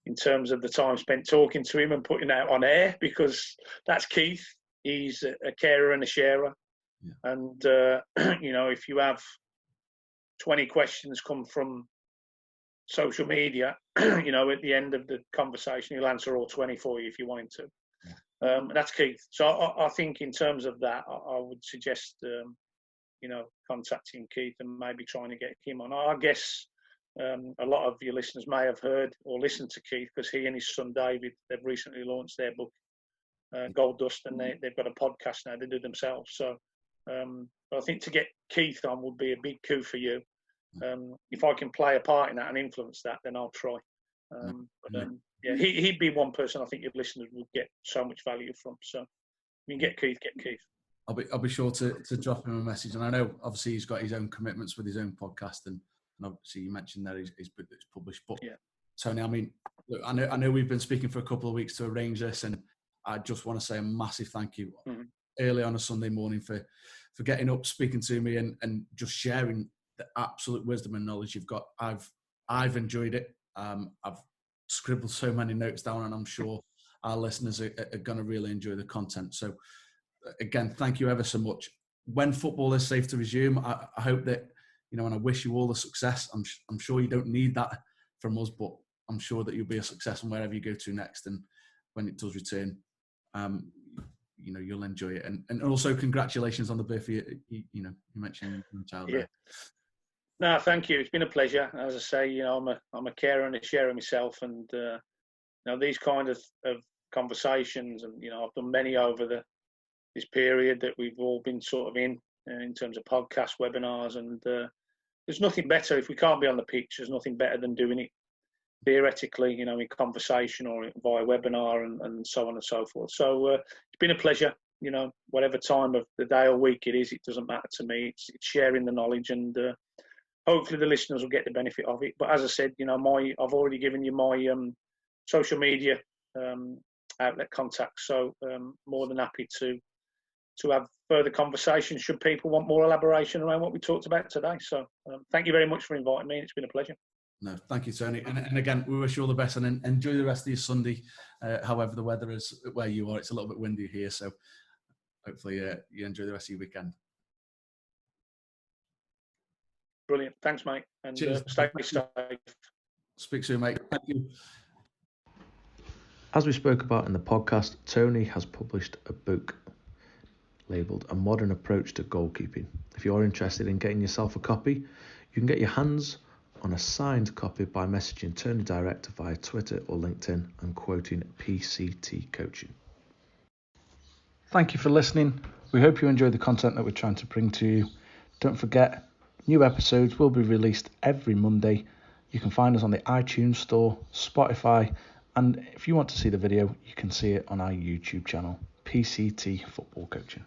in terms of the time spent talking to him and putting out on air, because that's Keith. He's a carer and a sharer. Yeah. And, if you have 20 questions come from social media, at the end of the conversation, he'll answer all 20 for you if you want him to. Yeah. That's Keith. So I think in terms of that, I would suggest, contacting Keith and maybe trying to get him on. I guess a lot of your listeners may have heard or listened to Keith because he and his son David, they've recently launched their book, Gold Dust, and they've got a podcast now they do themselves. So I think to get Keith on would be a big coup for you. If I can play a part in that and influence that, then I'll try. He'd be one person I think your listeners would get so much value from. So if you can get Keith, get Keith. I'll be sure to drop him a message. And I know obviously he's got his own commitments with his own podcast, and obviously you mentioned that his book that's published. But Tony, I mean, look, I know we've been speaking for a couple of weeks to arrange this, and I just want to say a massive thank you early on a Sunday morning for getting up, speaking to me, and just sharing the absolute wisdom and knowledge you've got. I've enjoyed it. I've scribbled so many notes down, and I'm sure our listeners are going to really enjoy the content. So again, thank you ever so much. When football is safe to resume, I hope that, and I wish you all the success. I'm sure you don't need that from us, but I'm sure that you'll be a success in wherever you go to next. And when it does return, you'll enjoy it. And also congratulations on the birth of you mentioned your child. Yeah. No, thank you. It's been a pleasure. As I say, I'm a carer and a sharer myself, and these kind of conversations, and I've done many over this period that we've all been sort of in terms of podcasts, webinars, and there's nothing better if we can't be on the pitch. There's nothing better than doing it theoretically, in conversation or via webinar and so on and so forth. So it's been a pleasure. Whatever time of the day or week it is, it doesn't matter to me. It's sharing the knowledge, and hopefully the listeners will get the benefit of it. But as I said, I've already given you my social media outlet contacts, so more than happy to have further conversations should people want more elaboration around what we talked about today. So thank you very much for inviting me. It's been a pleasure. No, thank you, Tony. And again, we wish you all the best, and enjoy the rest of your Sunday. However the weather is where you are, it's a little bit windy here, so hopefully you enjoy the rest of your weekend. Brilliant. Thanks, mate. And Cheers. stay safe. Speak soon, mate. Thank you. As we spoke about in the podcast, Tony has published a book labelled A Modern Approach to Goalkeeping. If you're interested in getting yourself a copy, you can get your hands on a signed copy by messaging Tony direct via Twitter or LinkedIn and quoting PCT coaching. Thank you for listening. We hope you enjoyed the content that we're trying to bring to you. Don't forget, new episodes will be released every Monday. You can find us on the iTunes Store, Spotify, and if you want to see the video, you can see it on our YouTube channel, PCT Football Coaching.